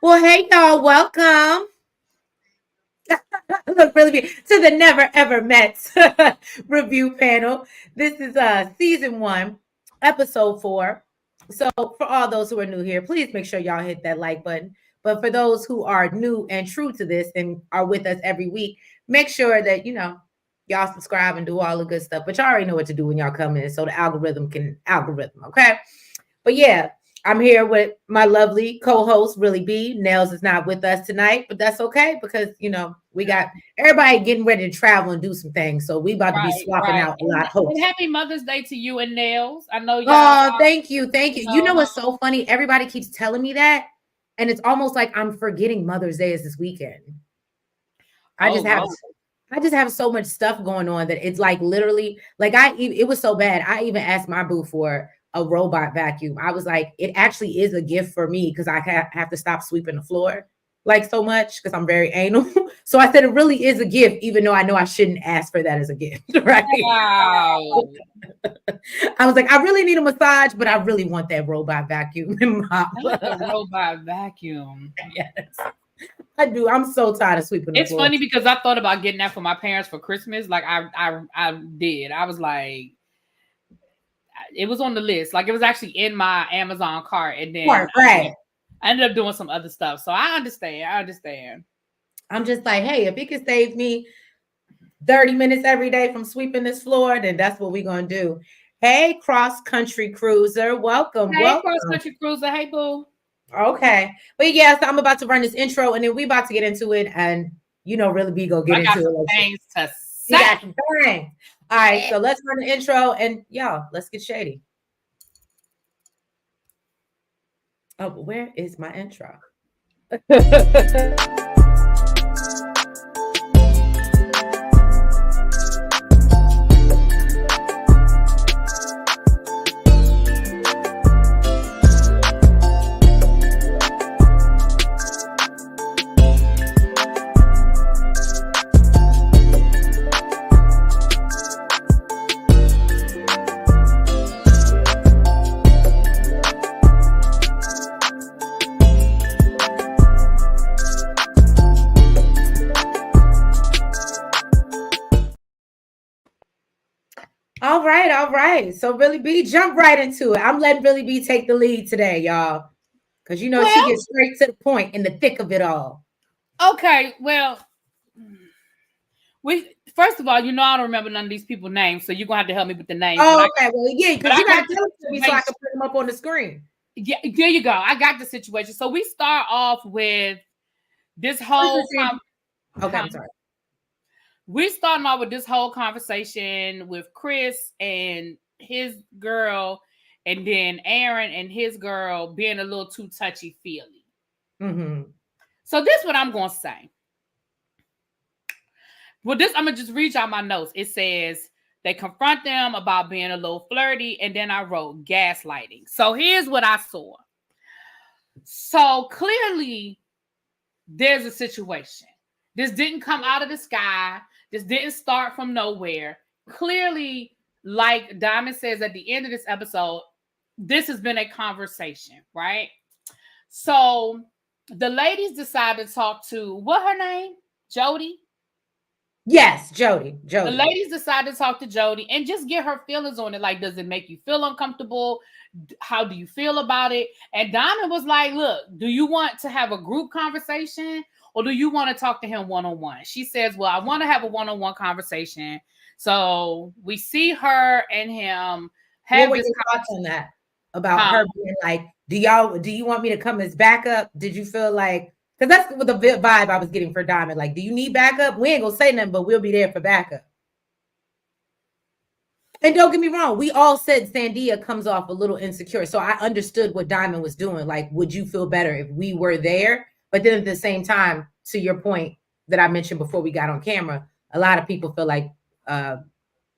Well, hey y'all, welcome. Look, really be to the Never Ever Met review panel. This is season one, episode four. So for all those who are new here, please make sure y'all hit that like button. But for those who are new and true to this and are with us every week, make sure that y'all subscribe and do all the good stuff. But y'all already know what to do when y'all come in, so the algorithm can algorithm. Okay. But yeah, I'm here with my lovely co-host, Really B. Nels is not with us tonight, but that's okay because we got everybody getting ready to travel and do some things. So we about to be Right, swapping right. out a lot of And hosts. happy Mother's Day to you and Nails. I know y'all, Oh, thank you, thank you you. You know know, what's so funny? Everybody keeps telling me that, and it's almost like I'm forgetting Mother's Day is this weekend. I oh just have Lord. I just have so much stuff going on that it's like literally like it was so bad. I even asked my boo for a robot vacuum. I was like, it actually is a gift for me because I have to stop sweeping the floor like so much because I'm very anal. So I said it really is a gift, even though I know I shouldn't ask for that as a gift, right? Wow. I was like, I really need a massage, but I really want that robot vacuum in my Not the robot vacuum. yes. I do. I'm so tired of sweeping the It's floor. funny because I thought about getting that for my parents for Christmas. Like I did. I was like, it was on the list. Like it was actually in my Amazon cart, and then Right. I ended up doing some other stuff. So I understand. I understand. I'm just like, hey, if it can save me 30 minutes every day from sweeping this floor, then that's what we're going to do. Hey, cross country cruiser, welcome, Hey, cross welcome. country cruiser. Hey, boo. Okay. But yeah, so I'm about to run this intro and then we about to get into it. And really be go get I got into it. some Like, things to you say. got some things. All right, so let's run the intro and y'all, let's get shady. Oh, but where is my intro? All right, all right. So Really B, jump right into it. I'm letting Really B take the lead today, y'all. Because she Well, gets straight to the point in the thick of it all. okay. Well, we first of all, I don't remember none of these people's names, so you're gonna have to help me with the names. Oh, okay. Well, yeah, But because I you got gotta tell the it to me so I situation. can put them up on the screen. Yeah, there you go. I got the situation. So we start off with this Listen, whole Sandy. Okay, I'm sorry. we starting off with this whole conversation with Chris and his girl, and then Aaron and his girl being a little too touchy feely. Mm-hmm. So this is what I'm gonna say. Well, this I'm gonna just read y'all my notes. It says they confront them about being a little flirty, and then I wrote gaslighting. So here's what I saw. So clearly, there's a situation. This didn't come out of the sky. This didn't start from nowhere. Clearly, like Diamond says at the end of this episode, this has been a conversation, right? So the ladies decided to talk to what her name? Jody. Yes, Jody. The Jody. ladies decided to talk to Jody and just get her feelings on it. Like, does it make you feel uncomfortable? How do you feel about it? And Diamond was like, look, do you want to have a group conversation or do you want to talk to him one-on-one? She says, well, I want to have a one-on-one conversation. So we see her and him What have were this your thoughts on that? About conversation. her being like, do you want me to come as backup? Did you feel like because that's what the vibe I was getting for Diamond. Like, do you need backup? We ain't gonna say nothing, but we'll be there for backup. And don't get me wrong, we all said Sandia comes off a little insecure. So I understood what Diamond was doing. Like, would you feel better if we were there? But then at the same time, to your point that I mentioned before we got on camera, a lot of people feel like uh,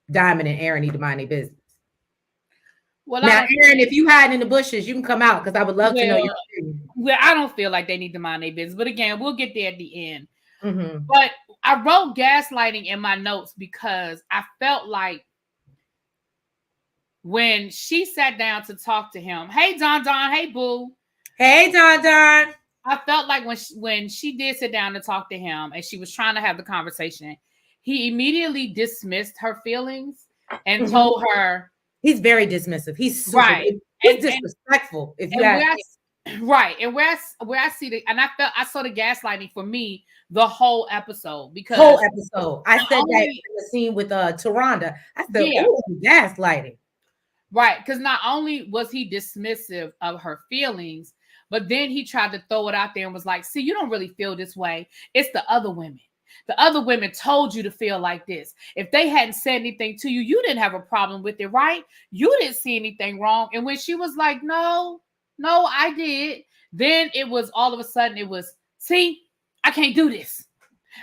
Diamond and Aaron need to mind their business. Well, I Now, don't. Aaron, if you hide in the bushes, you can come out because I would love to know your Well, opinion. I don't feel like they need to mind their business. But again, we'll get there at the end. Mm-hmm. But I wrote gaslighting in my notes because I felt like when she sat down to talk to him, hey Don Don, hey boo. Hey, Don Don. I felt like when she did sit down to talk to him and she was trying to have the conversation, he immediately dismissed her feelings and told her he's very dismissive. He's super. right. He's disrespectful. If you And ask me. right, and where I see the and I saw the gaslighting for me the whole episode because Whole episode. I said only, that in the scene with Taronda. I said, yeah, oh, gaslighting. right, because not only was he dismissive of her feelings, but then he tried to throw it out there and was like, see, you don't really feel this way. It's the other women. The other women told you to feel like this. If they hadn't said anything to you, you didn't have a problem with it, right? You didn't see anything wrong. And when she was like, no, I did. Then it was all of a sudden, it was, see, I can't do this.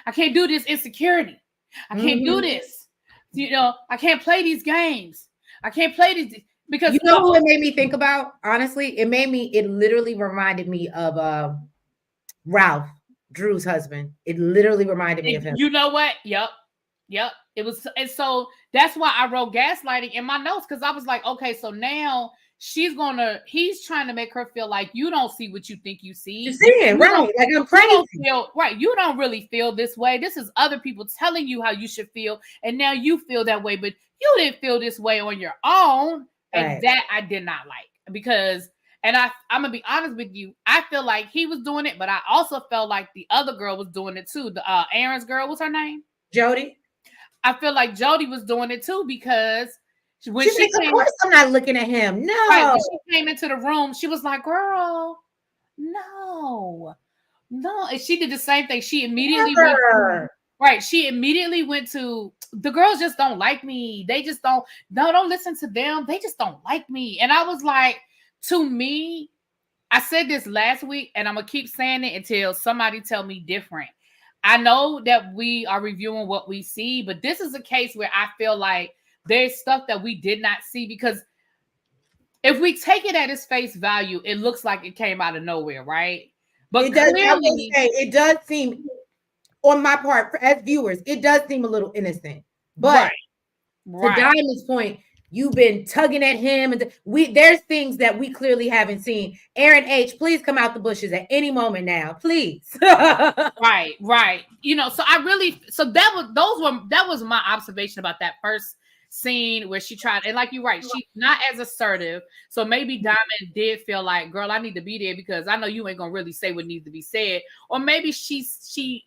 I can't do this insecurity. I can't do this. You know, I can't play these games. I can't play these because you know who it made me think about? Honestly, it literally reminded me of Ralph, Drew's husband. It literally reminded me of him. You know what? Yep. It was, and so that's why I wrote gaslighting in my notes because I was like, okay, so now he's trying to make her feel like you don't see what you think you see. You're seeing, right? Like I'm crazy. You don't really feel this way. This is other people telling you how you should feel, and now you feel that way, but you didn't feel this way on your own, and that I did not like because. And I'm gonna be honest with you. I feel like he was doing it, but I also felt like the other girl was doing it too. The Aaron's girl, what's her name? Jody. I feel like Jody was doing it too because when she came, of course I'm not looking at him. No. Right, when she came into the room, she was like, "Girl, no." And she did the same thing. She immediately She immediately went to the girls just don't like me. They just don't listen to them. They just don't like me. And I was like, to me, I said this last week, and I'm gonna keep saying it until somebody tell me different. I know that we are reviewing what we see, but this is a case where I feel like there's stuff that we did not see because if we take it at its face value, it looks like it came out of nowhere, right? But it does seem, on my part, as viewers, it does seem a little innocent. But to Diamond's point, you've been tugging at him, and there's things that we clearly haven't seen. Aaron H, please come out the bushes at any moment now, please. Right. You know, so that was my observation about that first scene where she tried, and like you're right, she's not as assertive. So maybe Diamond did feel like, girl, I need to be there because I know you ain't gonna really say what needs to be said. Or maybe she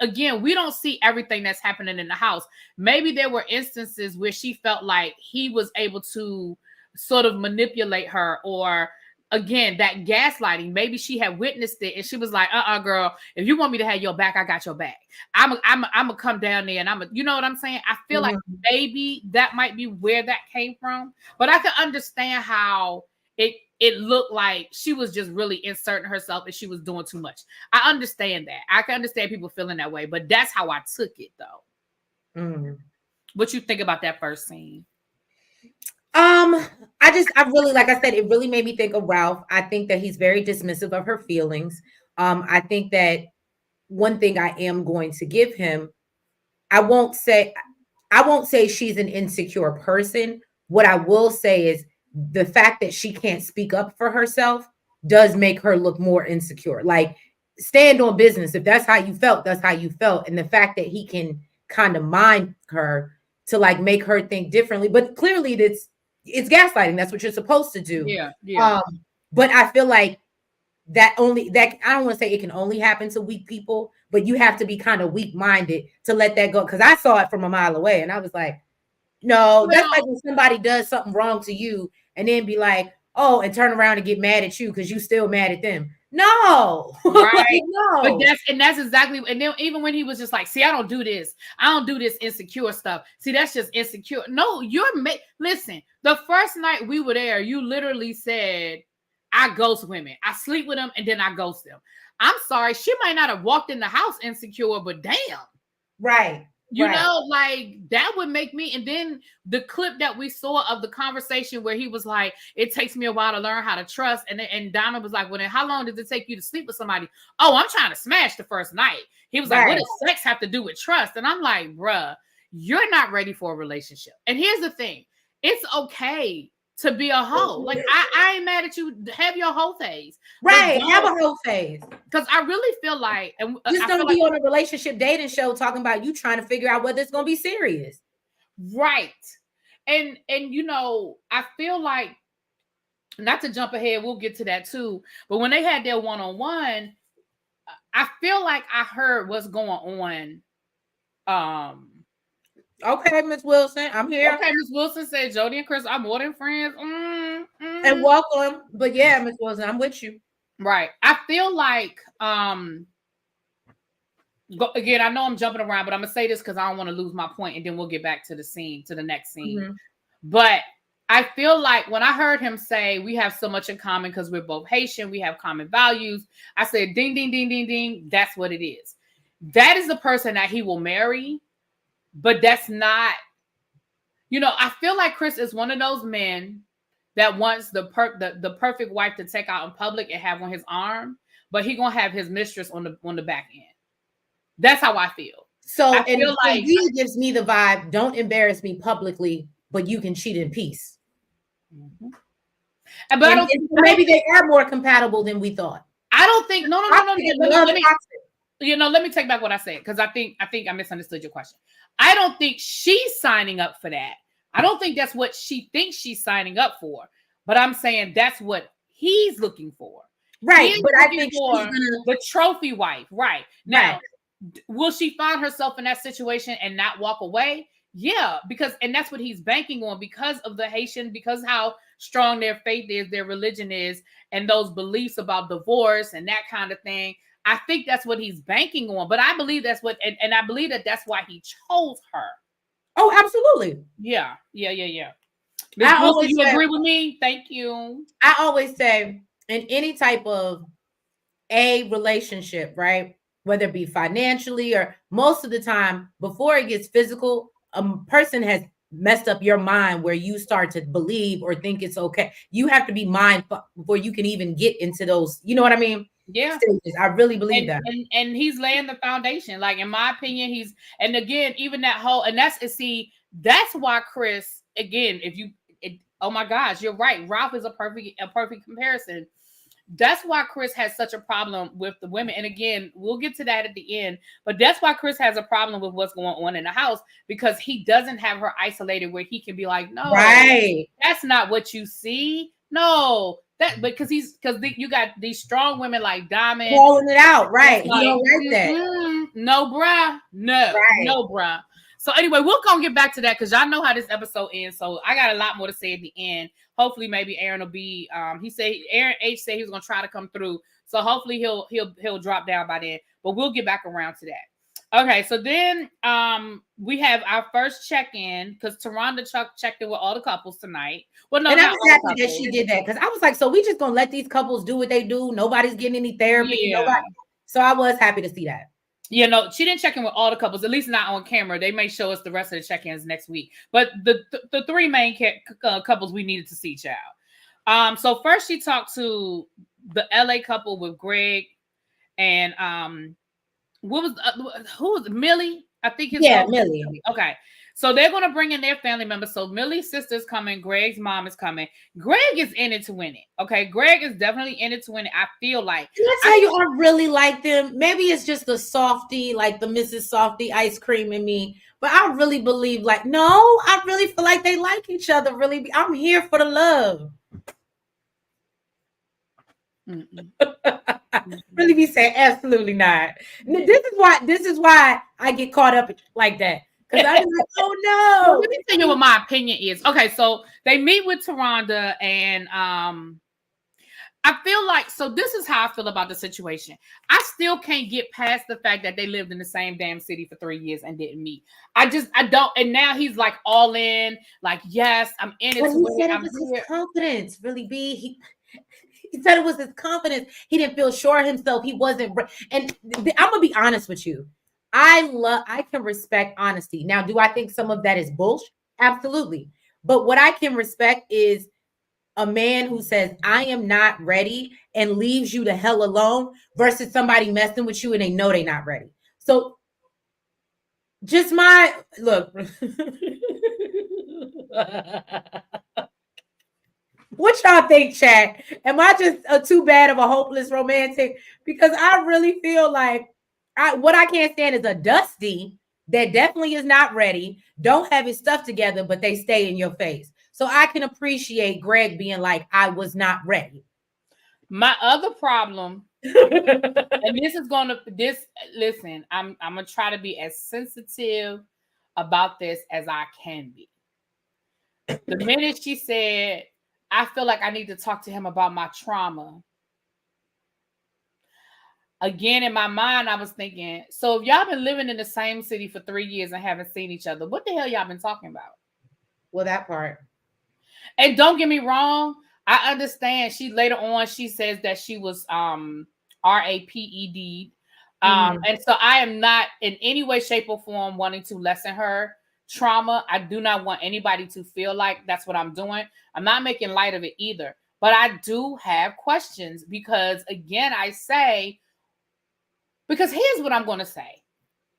again, we don't see everything that's happening in the house. Maybe there were instances where she felt like he was able to sort of manipulate her, or again, that gaslighting. Maybe she had witnessed it and she was like, girl, if you want me to have your back, I got your back. I'm gonna come down there and you know what I'm saying? I feel like maybe that might be where that came from, but I can understand how it looked like she was just really inserting herself and she was doing too much. I understand that. I can understand people feeling that way, but that's how I took it though. What you think about that first scene? I really, like I said, it really made me think of Ralph. I think that he's very dismissive of her feelings. I think that one thing I am going to give him, I won't say she's an insecure person. What I will say is the fact that she can't speak up for herself does make her look more insecure. Like, stand on business. If that's how you felt, that's how you felt. And the fact that he can kind of mind her to like make her think differently, but clearly it's gaslighting. That's what you're supposed to do. Yeah. But I feel like that I don't want to say it can only happen to weak people, but you have to be kind of weak-minded to let that go. Because I saw it from a mile away and I was like, no, that's like when somebody does something wrong to you and then be like, oh, and turn around and get mad at you because you still mad at them. No, right? No, but that's exactly. And then even when he was just like, see, I don't do this insecure stuff. See, that's just insecure. No, listen. The first night we were there, you literally said, I ghost women. I sleep with them and then I ghost them. I'm sorry, she might not have walked in the house insecure, but damn, right. You know, like that would make me. And then the clip that we saw of the conversation where he was like, it takes me a while to learn how to trust. And Donna was like, well, then how long does it take you to sleep with somebody? Oh, I'm trying to smash the first night. He was like, what does sex have to do with trust? And I'm like, bruh, you're not ready for a relationship. And here's the thing. It's okay to be a hoe. Like I ain't mad at you. Have your hoe phase, right? Have a whole phase. Because I really feel like, and Just I don't feel be like, on a relationship dating show talking about you trying to figure out whether it's gonna be serious. right. And you know, I feel like, not to jump ahead, we'll get to that too. But when they had their one-on-one, I feel like I heard what's going on. Okay, Miss Wilson, I'm here. Okay, Miss Wilson said Jody and Chris are more than friends. And welcome. But yeah, Miss Wilson, I'm with you. Right. I feel like again, I know I'm jumping around, but I'm gonna say this because I don't want to lose my point, and then we'll get back to the next scene. Mm-hmm. But I feel like when I heard him say we have so much in common because we're both Haitian, we have common values, I said, ding, ding, ding, ding, ding. That's what it is. That is the person that he will marry, but that's not, you know, I feel like Chris is one of those men that wants the perfect wife to take out in public and have on his arm, but he gonna have his mistress on the back end. That's how I feel. So, I feel like he gives me the vibe, don't embarrass me publicly, but you can cheat in peace. Mm-hmm. But maybe they are more compatible than we thought. I don't think, no. Let me take back what I said, because I think I misunderstood your question. I don't think she's signing up for that. I don't think that's what she thinks she's signing up for. But I'm saying that's what he's looking for. Right. But I think for the trophy wife. Right. Now, will she find herself in that situation and not walk away? Yeah, and that's what he's banking on, because of the Haitian, because how strong their faith is, their religion is, and those beliefs about divorce and that kind of thing. I think that's what he's banking on. But I believe that's what, and I believe that's why he chose her. Oh, absolutely. Yeah. Ms. Wilson, you agree with me? Thank you. I always say, in any type of a relationship, right? Whether it be financially or most of the time, before it gets physical, a person has messed up your mind where you start to believe or think it's okay. You have to be mindful before you can even get into those, you know what I mean? Yeah. Stages. I really believe that. And he's laying the foundation. Like, in my opinion, and again, even that whole, and that's why Chris, again, oh my gosh, you're right. Ralph is a perfect comparison. That's why Chris has such a problem with the women. And again, we'll get to that at the end. But that's why Chris has a problem with what's going on in the house, because he doesn't have her isolated where he can be like, no, that's not what you see. No, because you got these strong women like Diamond calling it out, right? He don't like that. No, bruh. No, bruh. So anyway, we're gonna get back to that, because y'all know how this episode ends. So I got a lot more to say at the end. Hopefully, maybe Aaron will be. Aaron H said he was gonna try to come through. So hopefully he'll drop down by then. But we'll get back around to that. Okay, so then we have our first check-in, because Taronda checked in with all the couples tonight. Well, no, and I'm happy that she did that, because I was like, so we just gonna let these couples do what they do? Nobody's getting any therapy. Yeah. So I was happy to see that. You know, she didn't check in with all the couples, at least not on camera. They may show us the rest of the check-ins next week. But the three main couples we needed to see, child. So first she talked to the LA couple with Greg and who was Millie? I think his name was Millie. Okay. So they're going to bring in their family members. So Millie's sister's coming. Greg's mom is coming. Greg is in it to win it. Okay. Greg is definitely in it to win it. I feel like. Can I tell you, I really like them. Maybe it's just the softy, like the Mrs. Softy ice cream in me. But I really believe, I really feel like they like each other. Really, I'm here for the love. Really be saying absolutely not. This is why I get caught up like that. Because I'm like, oh no. Well, let me tell you what my opinion is. Okay, so they meet with Taronda, and I feel like, so this is how I feel about the situation. I still can't get past the fact that they lived in the same damn city for 3 years and didn't meet. I don't. And now he's like all in, like, yes, I'm in it. Well, he said it was his confidence, really be. He said it was his confidence. He didn't feel sure of himself. He wasn't. And I'm gonna be honest with you. I can respect honesty. Now, do I think some of that is bullshit? Absolutely. But what I can respect is a man who says, I am not ready, and leaves you the hell alone, versus somebody messing with you and they know they're not ready. So just my look. What y'all think, chat? Am I just too bad of a hopeless romantic? Because I really feel like what I can't stand is a Dusty that definitely is not ready, don't have his stuff together, but they stay in your face. So I can appreciate Greg being like, I was not ready. My other problem, and this is gonna listen, I'm gonna try to be as sensitive about this as I can be. The minute she said, I feel like I need to talk to him about my trauma. Again, in my mind, I was thinking, so if y'all been living in the same city for 3 years and haven't seen each other, what the hell y'all been talking about? Well, that part. And don't get me wrong, I understand. She later on, she says that she was RAPED. And so I am not in any way, shape, or form wanting to lessen her trauma. I do not want anybody to feel like that's what I'm doing. I'm not making light of it either. But I do have questions because, again, because here's what I'm going to say.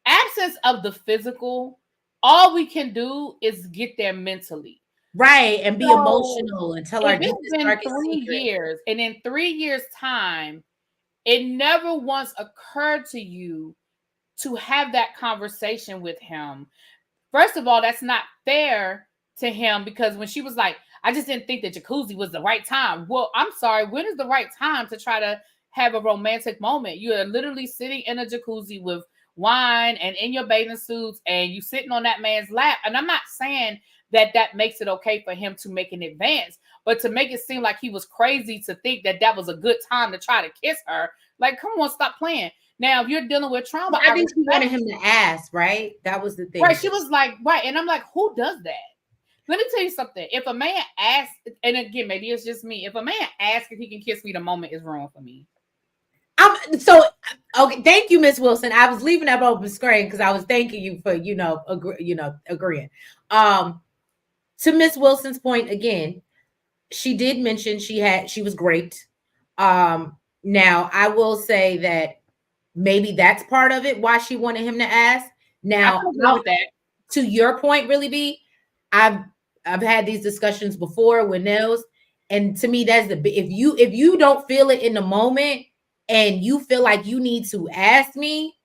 Absence of the physical, all we can do is get there mentally. Right, and be emotional and tell our deepest, darkest secret. Years, and in 3 years' time, it never once occurred to you to have that conversation with him. First of all, that's not fair to him because when she was like, I just didn't think the jacuzzi was the right time. Well, I'm sorry, when is the right time to try to have a romantic moment? You are literally sitting in a jacuzzi with wine and in your bathing suits and you sitting on that man's lap. And I'm not saying that makes it okay for him to make an advance, but to make it seem like he was crazy to think that was a good time to try to kiss her. Like, come on, stop playing. Now, if you're dealing with trauma, well, I think she wanted him to ask, right? That was the thing. Right. She was like, right. And I'm like, who does that? Let me tell you something. If a man asks, and again, maybe it's just me. If a man asks if he can kiss me, the moment is wrong for me. Okay. Thank you, Miss Wilson. I was leaving that open screen because I was thanking you for agreeing. To Miss Wilson's point again, she did mention she was great. Now I will say that maybe that's part of it why she wanted him to ask. Now, to your point, really, B, I've had these discussions before with Nels, and to me, that's if you don't feel it in the moment and you feel like you need to ask me,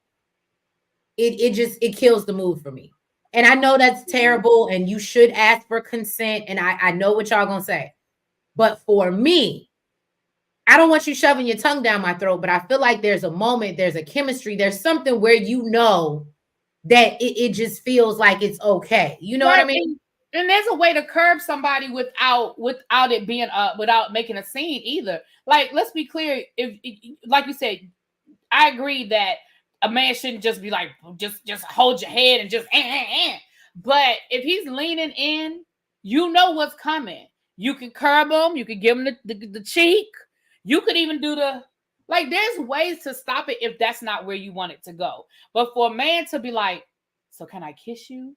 it kills the mood for me. And I know that's terrible, and you should ask for consent. And I know what y'all gonna say, but for me, I don't want you shoving your tongue down my throat. But I feel like there's a moment, there's a chemistry, there's something where you know that it just feels like it's okay. You know what I mean? And there's a way to curb somebody without it being without making a scene either. Like, let's be clear. If like you said, I agree that a man shouldn't just be like, just hold your head and just But if he's leaning in, you know what's coming. You can curb him. You can give him the cheek. You could even do there's ways to stop it if that's not where you want it to go. But for a man to be like, so can I kiss you?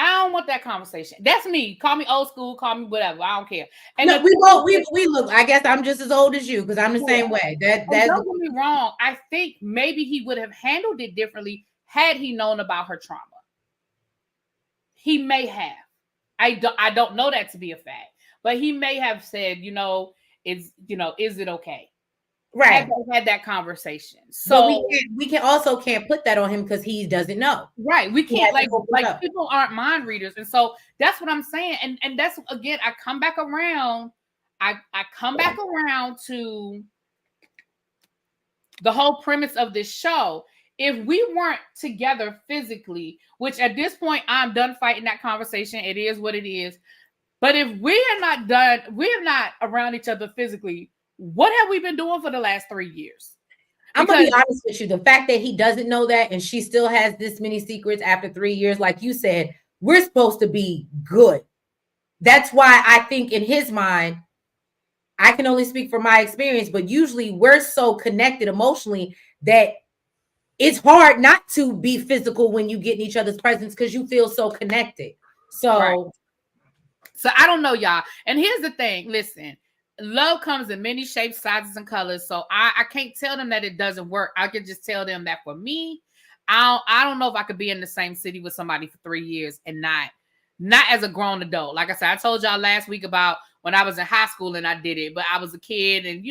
I don't want that conversation. That's me. Call me old school. Call me whatever. I don't care. And no, we look. I guess I'm just as old as you because I'm the same way. Don't get me wrong. I think maybe he would have handled it differently had he known about her trauma. He may have. I don't know that to be a fact, but he may have said, is it okay? Right. Had that conversation. So we can also can't put that on him because he doesn't know. Right. We can't like people aren't mind readers. And so that's what I'm saying. And that's again, I come back around. I come back around to the whole premise of this show. If we weren't together physically, which at this point I'm done fighting that conversation. It is what it is. But if we're not around each other physically, what have we been doing for the last 3 years? I'm gonna be honest with you. The fact that he doesn't know that and she still has this many secrets after 3 years, like you said, we're supposed to be good. That's why I think in his mind, I can only speak from my experience, but usually we're so connected emotionally that it's hard not to be physical when you get in each other's presence because you feel so connected. So I don't know, y'all. And here's the thing. Listen, love comes in many shapes, sizes, and colors. So I can't tell them that it doesn't work. I can just tell them that for me, I don't know if I could be in the same city with somebody for 3 years and not as a grown adult. Like I said, I told y'all last week about when I was in high school and I did it, but I was a kid and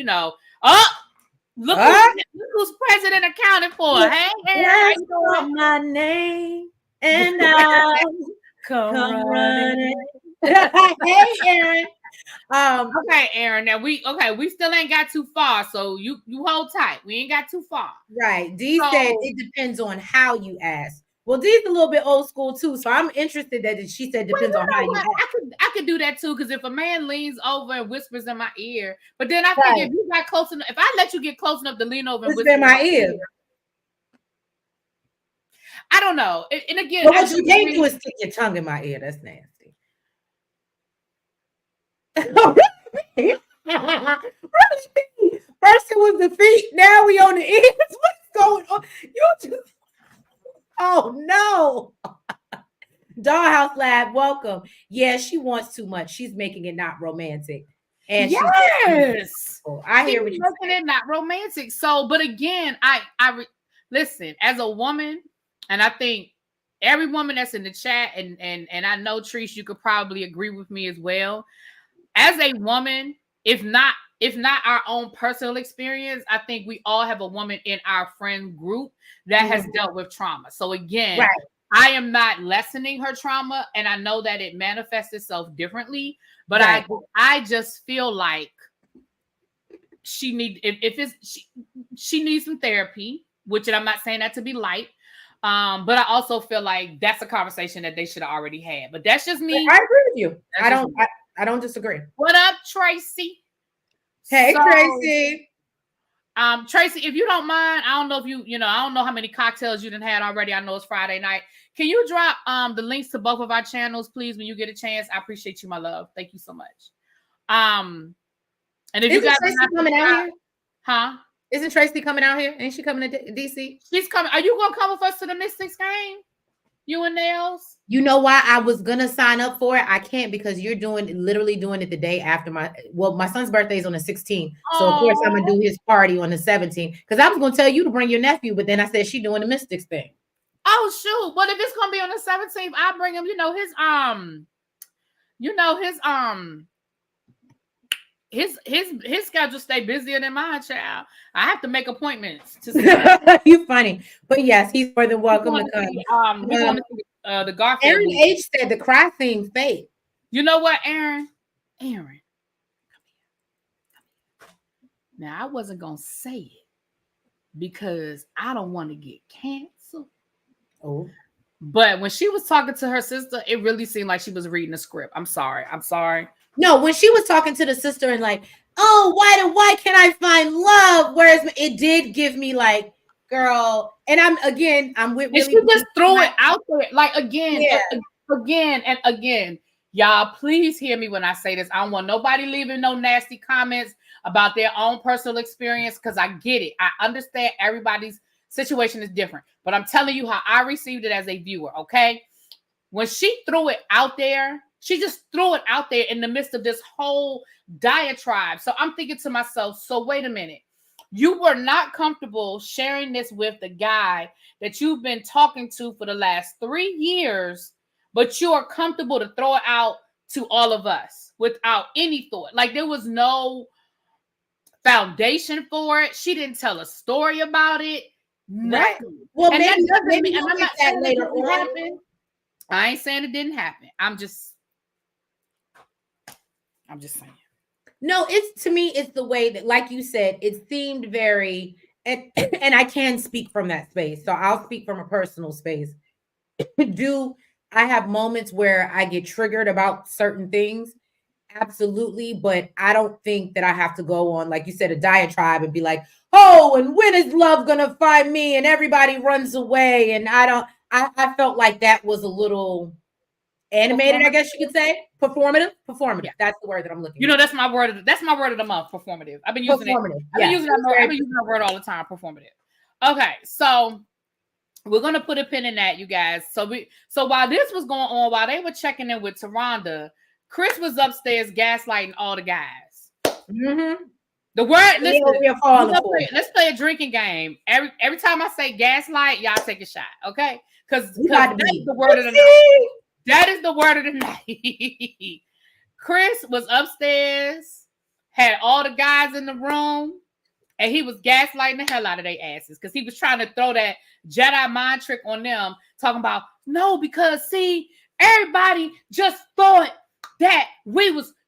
look who's president accounted for. Hey, Aaron, call my name and I'll come running. Hey, Aaron. Okay, Aaron. Now we still ain't got too far, so you hold tight. We ain't got too far. Right. Dee said it depends on how you ask. Well, Dee's a little bit old school too, so I'm interested that she said depends on how you ask. I could do that too, because if a man leans over and whispers in my ear, but then I figure if you got close enough, if I let you get close enough to lean over and whisper in my ear, I don't know. And again, but what you can't do is stick your tongue in my ear. That's nasty. Really? First it was the feet, now we on the ears. What's going on? You just no. Dollhouse Lab, welcome. Yeah, she wants too much. She's making it not romantic. And yes, I hear what you're saying. It not romantic. So, but again, I listen as a woman, and I think every woman that's in the chat, and I know Trish, you could probably agree with me as well. As a woman, if not our own personal experience, I think we all have a woman in our friend group that has dealt with trauma. So again, I am not lessening her trauma, and I know that it manifests itself differently, but I just feel like she needs some therapy, which I'm not saying that to be light. But I also feel like that's a conversation that they should have already had. But that's just me. I agree with you. I don't disagree. What up, Tracy? Hey, Tracy. Tracy, if you don't mind, I don't know if I don't know how many cocktails you done had already. I know it's Friday night. Can you drop the links to both of our channels, please, when you get a chance? I appreciate you, my love. Thank you so much. And if you guys Tracy coming out here, huh? Isn't Tracy coming out here? Ain't she coming to DC? She's coming. Are you gonna come with us to the Mystics game? You and Nails? You know why I was gonna sign up for it? I can't because you're literally doing it the day after my son's birthday is on the 16th. So of course I'm gonna do his party on the 17th. Because I was gonna tell you to bring your nephew, but then I said she doing the Mystics thing. Oh shoot. But if it's gonna be on the 17th, I'll bring him, his schedule stay busier than mine, child. I have to make appointments to see. You funny, but yes, he's more than welcome to come. The Garfield. Aaron H said the cry theme fake. You know what, Aaron? Now I wasn't gonna say it because I don't want to get canceled. Oh. But when she was talking to her sister, it really seemed like she was reading a script. I'm sorry. No, when she was talking to the sister and like, oh, why can't I find love? Whereas it did give me like, girl, and I'm with really. She just threw it out there, like again, and again. Y'all, please hear me when I say this. I don't want nobody leaving no nasty comments about their own personal experience because I get it. I understand everybody's situation is different, but I'm telling you how I received it as a viewer. Okay, when she threw it out there. She just threw it out there in the midst of this whole diatribe. So I'm thinking to myself, so wait a minute. You were not comfortable sharing this with the guy that you've been talking to for the last 3 years, but you are comfortable to throw it out to all of us without any thought. Like there was no foundation for it. She didn't tell a story about it. Nothing. Right. Well, and maybe I'm not saying that later on. I ain't saying it didn't happen. I'm just saying. No, to me, it's the way that, like you said, it seemed very, and I can speak from that space. So I'll speak from a personal space. Do I have moments where I get triggered about certain things? Absolutely. But I don't think that I have to go on, like you said, a diatribe and be like, oh, and when is love going to find me? And everybody runs away. And I felt like that was a little animated, I guess you could say. Performative. Yeah. That's the word that I'm looking. That's my word. That's my word of the month. Performative. I've been using it. I've been using that word all the time. Performative. Okay, so we're gonna put a pin in that, you guys. So while this was going on, while they were checking in with Taronda, Chris was upstairs gaslighting all the guys. Mm-hmm. The word. Listen, let's play a drinking game. Every time I say gaslight, y'all take a shot, okay? Because that's the word of the night. That is the word of the night. Chris was upstairs, had all the guys in the room, and he was gaslighting the hell out of their asses because he was trying to throw that Jedi mind trick on them, talking about, no, because see, everybody just thought that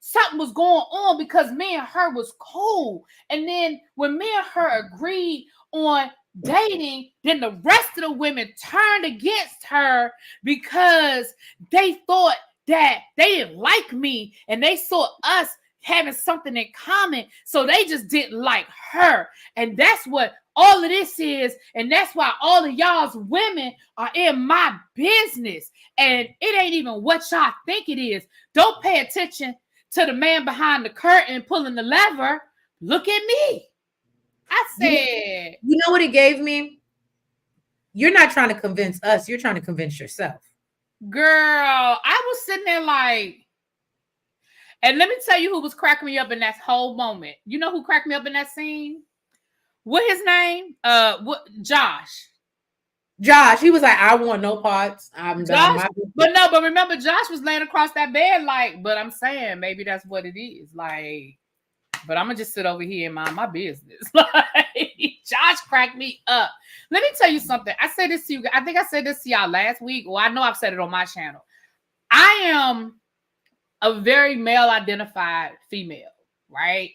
something was going on because me and her was cool. And then when me and her agreed on dating, then the rest of the women turned against her because they thought that they didn't like me and they saw us having something in common, so they just didn't like her. And that's what all of this is, and that's why all of y'all's women are in my business, and it ain't even what y'all think it is. Don't pay attention to the man behind the curtain pulling the lever. Look at me. I said, you know what it gave me? You're not trying to convince us, you're trying to convince yourself. Girl, I was sitting there like, and let me tell you who was cracking me up in that whole moment. You know who cracked me up in that scene? What his name? Josh. Josh, he was like, I want no parts. I'm done. But remember, Josh was laying across that bed like, but I'm saying maybe that's what it is. Like, but I'm gonna just sit over here and mind my business. Like, Josh cracked me up. Let me tell you something. I said this to you. I think I said this to y'all last week. Well, I know I've said it on my channel. I am a very male-identified female, right?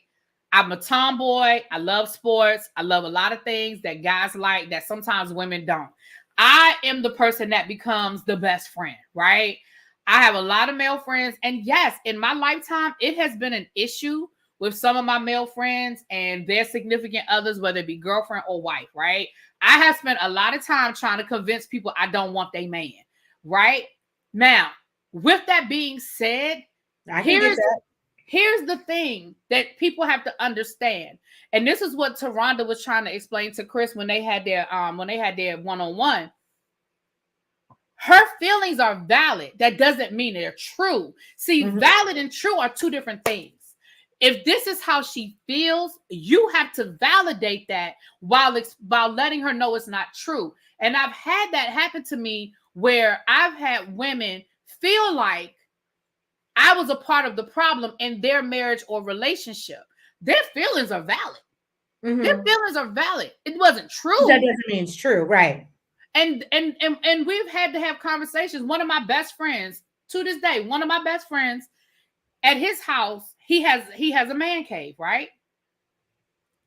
I'm a tomboy. I love sports. I love a lot of things that guys like that sometimes women don't. I am the person that becomes the best friend, right? I have a lot of male friends. And yes, in my lifetime, it has been an issue with some of my male friends and their significant others, whether it be girlfriend or wife, right? I have spent a lot of time trying to convince people I don't want their man, right? Now, with that being said, here's the thing that people have to understand, and this is what Taronda was trying to explain to Chris when they had their one-on-one. Her feelings are valid. That doesn't mean they're true. See, valid and true are two different things. If this is how she feels, you have to validate that while letting her know it's not true. And I've had that happen to me where I've had women feel like I was a part of the problem in their marriage or relationship. Their feelings are valid. Their feelings are valid. It wasn't true. That doesn't mean it's true, right? And we've had to have conversations. One of my best friends, to this day, one of my best friends, at his house, he has a man cave, right?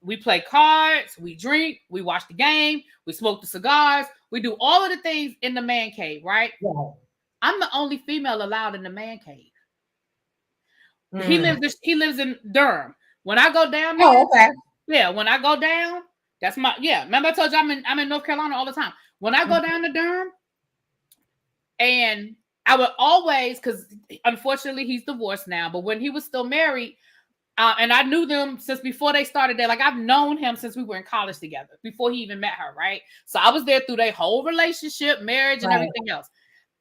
We play cards, we drink, we watch the game, we smoke the cigars, we do all of the things in the man cave, right? Yeah. I'm the only female allowed in the man cave. He lives in Durham. When I go down there, yeah, when I go down, that's remember I told you I'm in North Carolina all the time. When I go down to Durham, and I would always, because unfortunately he's divorced now, but when he was still married, and I knew them since before they started there, like I've known him since we were in college together, before he even met her, right? So I was there through their whole relationship, marriage, and everything else.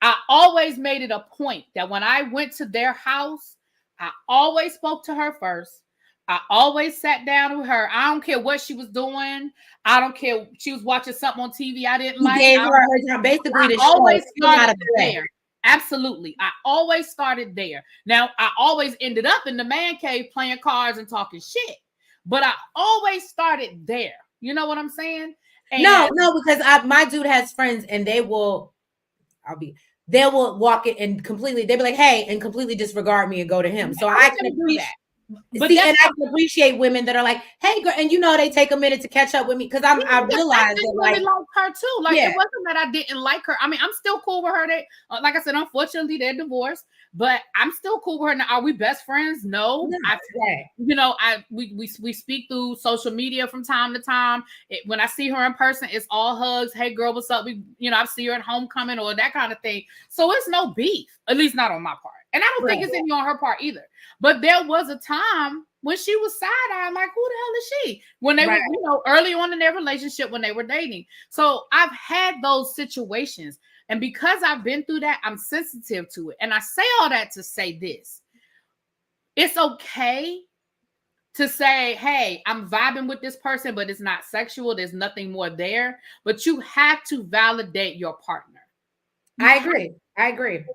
I always made it a point that when I went to their house, I always spoke to her first. I always sat down with her. I don't care what she was doing. I don't care. She was watching something on TV I didn't like. Gave her time. Basically, I always started there. Absolutely. I always started there. Now, I always ended up in the man cave playing cards and talking shit. But I always started there. You know what I'm saying? And no, because my dude has friends and they will walk it and completely, they'll be like, hey, and completely disregard me and go to him. So I can appreciate that. But I can appreciate women that are like, hey, girl, and they take a minute to catch up with me because I realized that like her too. Like it wasn't that I didn't like her. I mean, I'm still cool with her. Like I said, unfortunately, they're divorced, but I'm still cool with her. Now, are we best friends? No. We speak through social media from time to time. When I see her in person, it's all hugs. Hey, girl, what's up? I see her at homecoming or that kind of thing. So it's no beef, at least not on my part. And I don't think it's any on her part either. But there was a time when she was side-eyeing, like, who the hell is she? When they were, early on in their relationship, when they were dating. So I've had those situations. And because I've been through that, I'm sensitive to it. And I say all that to say this. It's okay to say, hey, I'm vibing with this person, but it's not sexual. There's nothing more there. But you have to validate your partner. I agree.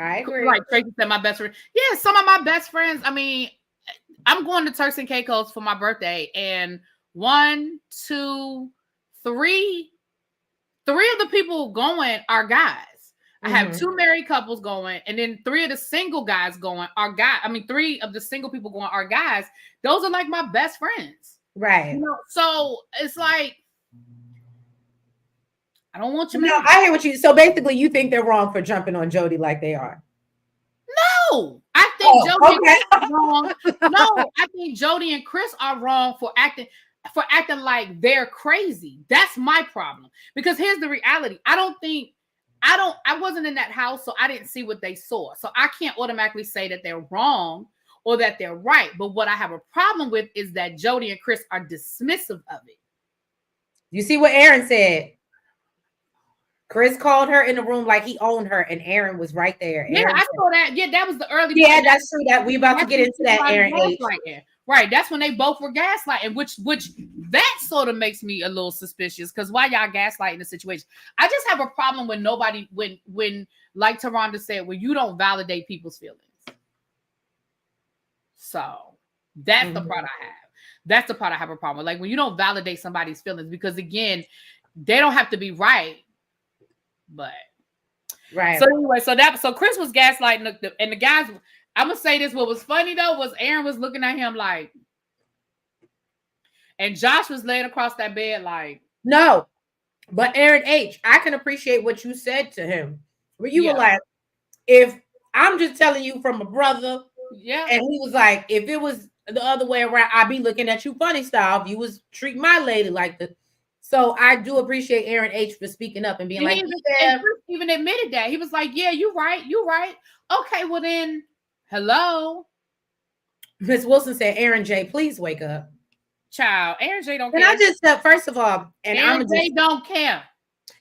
I agree. Like Tracy said, my best friend. Yeah, some of my best friends. I mean, I'm going to Turks and Caicos for my birthday, and 1, 2, 3 of the people going are guys. I have 2 married couples going, and then 3 of the single guys going are guys. I mean, 3 of the single people going are guys. Those are like my best friends. Right. You know, so it's like, I don't want you. No, I hear what you. So basically, you think they're wrong for jumping on Jody like they are. No, I think Jody okay. and Chris are wrong. No, I think Jody and Chris are wrong for acting like they're crazy. That's my problem. Because here's the reality. I wasn't in that house, so I didn't see what they saw. So I can't automatically say that they're wrong or that they're right. But what I have a problem with is that Jody and Chris are dismissive of it. You see what Aaron said? Chris called her in the room like he owned her, and Aaron was right there. Yeah, Aaron I saw that. Yeah, that was the early. Yeah, that's true. That we about to get into that, Aaron H. Right, that's when they both were gaslighting, which that sort of makes me a little suspicious, because why y'all gaslighting the situation? I just have a problem when nobody, when like Taronda said, when you don't validate people's feelings. So that's the part I have. That's the part I have a problem with. Like when you don't validate somebody's feelings, because again, they don't have to be right. But right. So anyway, so Chris was gaslighting and the guys. I'm gonna say this. What was funny though was Aaron was looking at him like, and Josh was laying across that bed like, no. But Aaron H, I can appreciate what you said to him. Where you were like, if I'm just telling you from a brother, and he was like, if it was the other way around, I'd be looking at you funny style if you was treating my lady like the. So I do appreciate Aaron H for speaking up and being like, and Chris even admitted that. He was like, yeah, you're right. Okay, well then, hello. Miss Wilson said, Aaron J, please wake up. Child, Aaron J don't care. And I just said, first of all, and Aaron J don't care.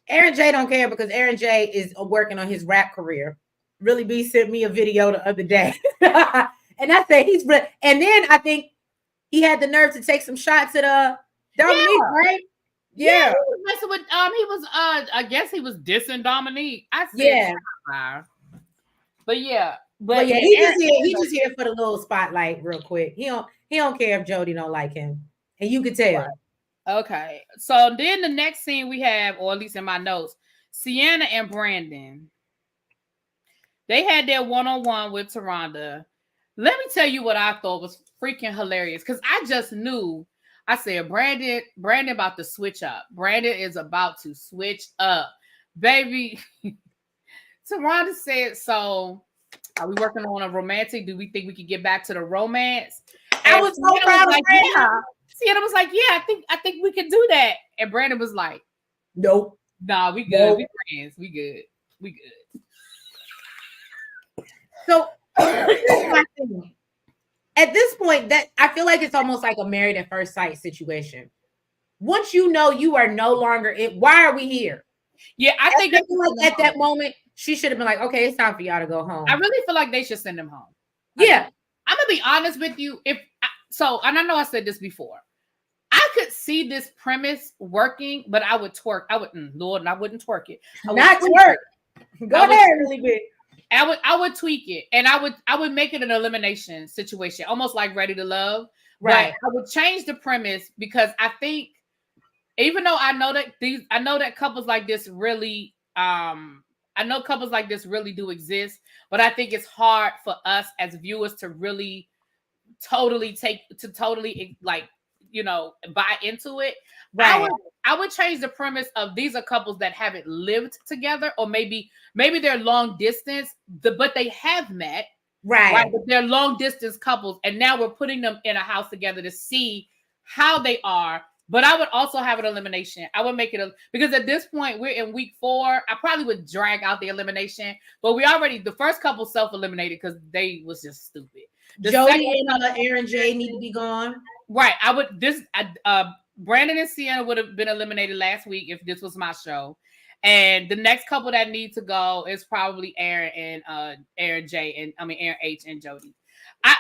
Aaron J don't care because Aaron J is working on his rap career. Really B sent me a video the other day. And I said he's and then I think he had the nerve to take some shots at Dominique, right? Yeah, he was messing with I guess he was dissing Dominique. I said but yeah, he just here for the little spotlight real quick. He don't care if Jody don't like him. And you could tell. Right. Okay. So then the next scene we have, or at least in my notes, Sienna and Brandon. They had their one-on-one with Taronda. Let me tell you what I thought was freaking hilarious. Because I just knew. I said, Brandon about to switch up. Brandon is about to switch up. Baby. Taronda said, so are we working on a romantic? Do we think we could get back to the romance? And I was so proud of Brandon. Sienna was like, yeah, I think we can do that. And Brandon was like, nope. Nah, we good. Nope. We friends. We good. So at this point, that I feel like it's almost like a married at first sight situation. Once you know you are no longer it, why are we here? Yeah, I think at that moment, she should have been like, okay, it's time for y'all to go home. I really feel like they should send him home. Yeah. I'm gonna be honest with you. And I know I said this before. I could see this premise working, but I would twerk. I wouldn't twerk it. Not twerk. Go ahead, really big. I would tweak it, and I would make it an elimination situation, almost like Ready to Love. Right. But I would change the premise because I think, even though I know that couples like this really, I know couples like this really do exist, but I think it's hard for us as viewers to really totally like, you know, buy into it. Right. I would change the premise of these are couples that haven't lived together, or maybe they're long distance, but they have met. Right. But they're long distance couples, and now we're putting them in a house together to see how they are. But I would also have an elimination. I would make it because at this point we're in week 4. I probably would drag out the elimination, but the first couple self-eliminated because they was just stupid. Jody and Aaron J need to be gone. Right. Brandon and Sienna would have been eliminated last week if this was my show. And the next couple that need to go is probably Aaron and Aaron H and Jody.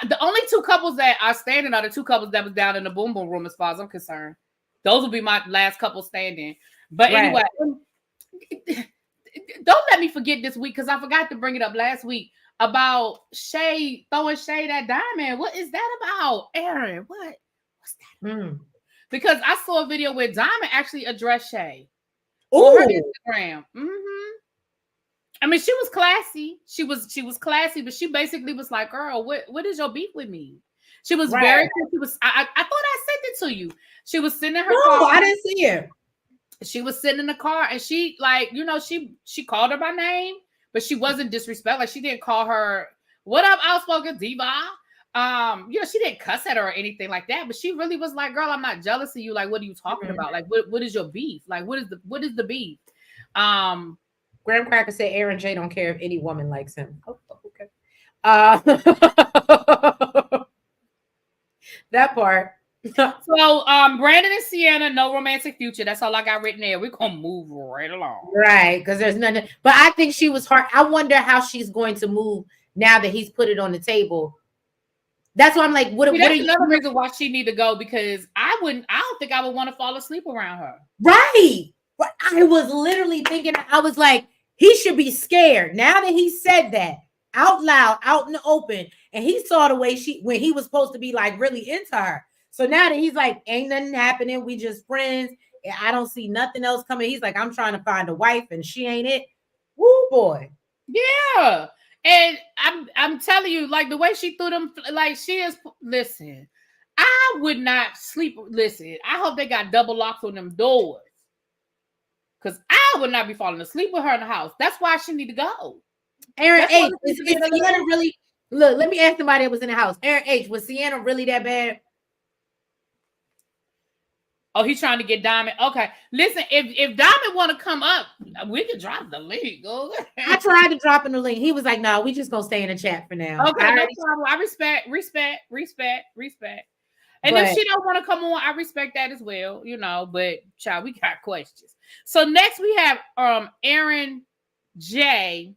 The only 2 couples that are standing are the 2 couples that was down in the boom boom room, as far as I'm concerned. Those will be my last couple standing. But anyway, don't let me forget this week because I forgot to bring it up last week about Shay throwing shade at Diamond. What is that about, Aaron? What's that? Because I saw a video where Diamond actually addressed Shay on her Instagram. I mean, she was classy. She was classy, but she basically was like, "Girl, what is your beef with me?" She was very. She was. I thought I sent it to you. She was sitting in her car. No, I didn't see it. She was sitting in the car, and she she called her by name, but she wasn't disrespectful. Like she didn't call her "What up, outspoken diva." She didn't cuss at her or anything like that, but she really was like, "Girl, I'm not jealous of you. Like, what are you talking about? Like, what is your beef? Like, what is the beef?" Graham Cracker said Aaron J don't care if any woman likes him. Oh, okay. That part. So Brandon and Sienna, no romantic future. That's all I got written there. We're gonna move right along. Right, because there's nothing. But I think she was hard. I wonder how she's going to move now that he's put it on the table. That's why I'm like, what are you? Another reason why she need to go, because I don't think I would want to fall asleep around her. Right. But I was literally thinking, I was like, he should be scared now that he said that out loud, out in the open, and he saw the way when he was supposed to be like really into her. So now that he's like, ain't nothing happening, we just friends, and I don't see nothing else coming. He's like, I'm trying to find a wife, and she ain't it. Woo, boy. Yeah. And I'm telling you, like the way she threw them, like she is. Listen, I would not sleep. Listen, I hope they got double locks on them doors, because I would not be falling asleep with her in the house. That's why she need to go. Aaron H, is Sienna really? Look, let me ask somebody that was in the house. Aaron H, was Sienna really that bad? Oh, he's trying to get Diamond. Okay, listen, if Diamond want to come up, we can drop the link. I tried to drop in the link. He was like, "No, we just gonna stay in the chat for now." Okay, no problem. I respect. And if she don't want to come on, I respect that as well. But child, we got questions. So next we have Aaron J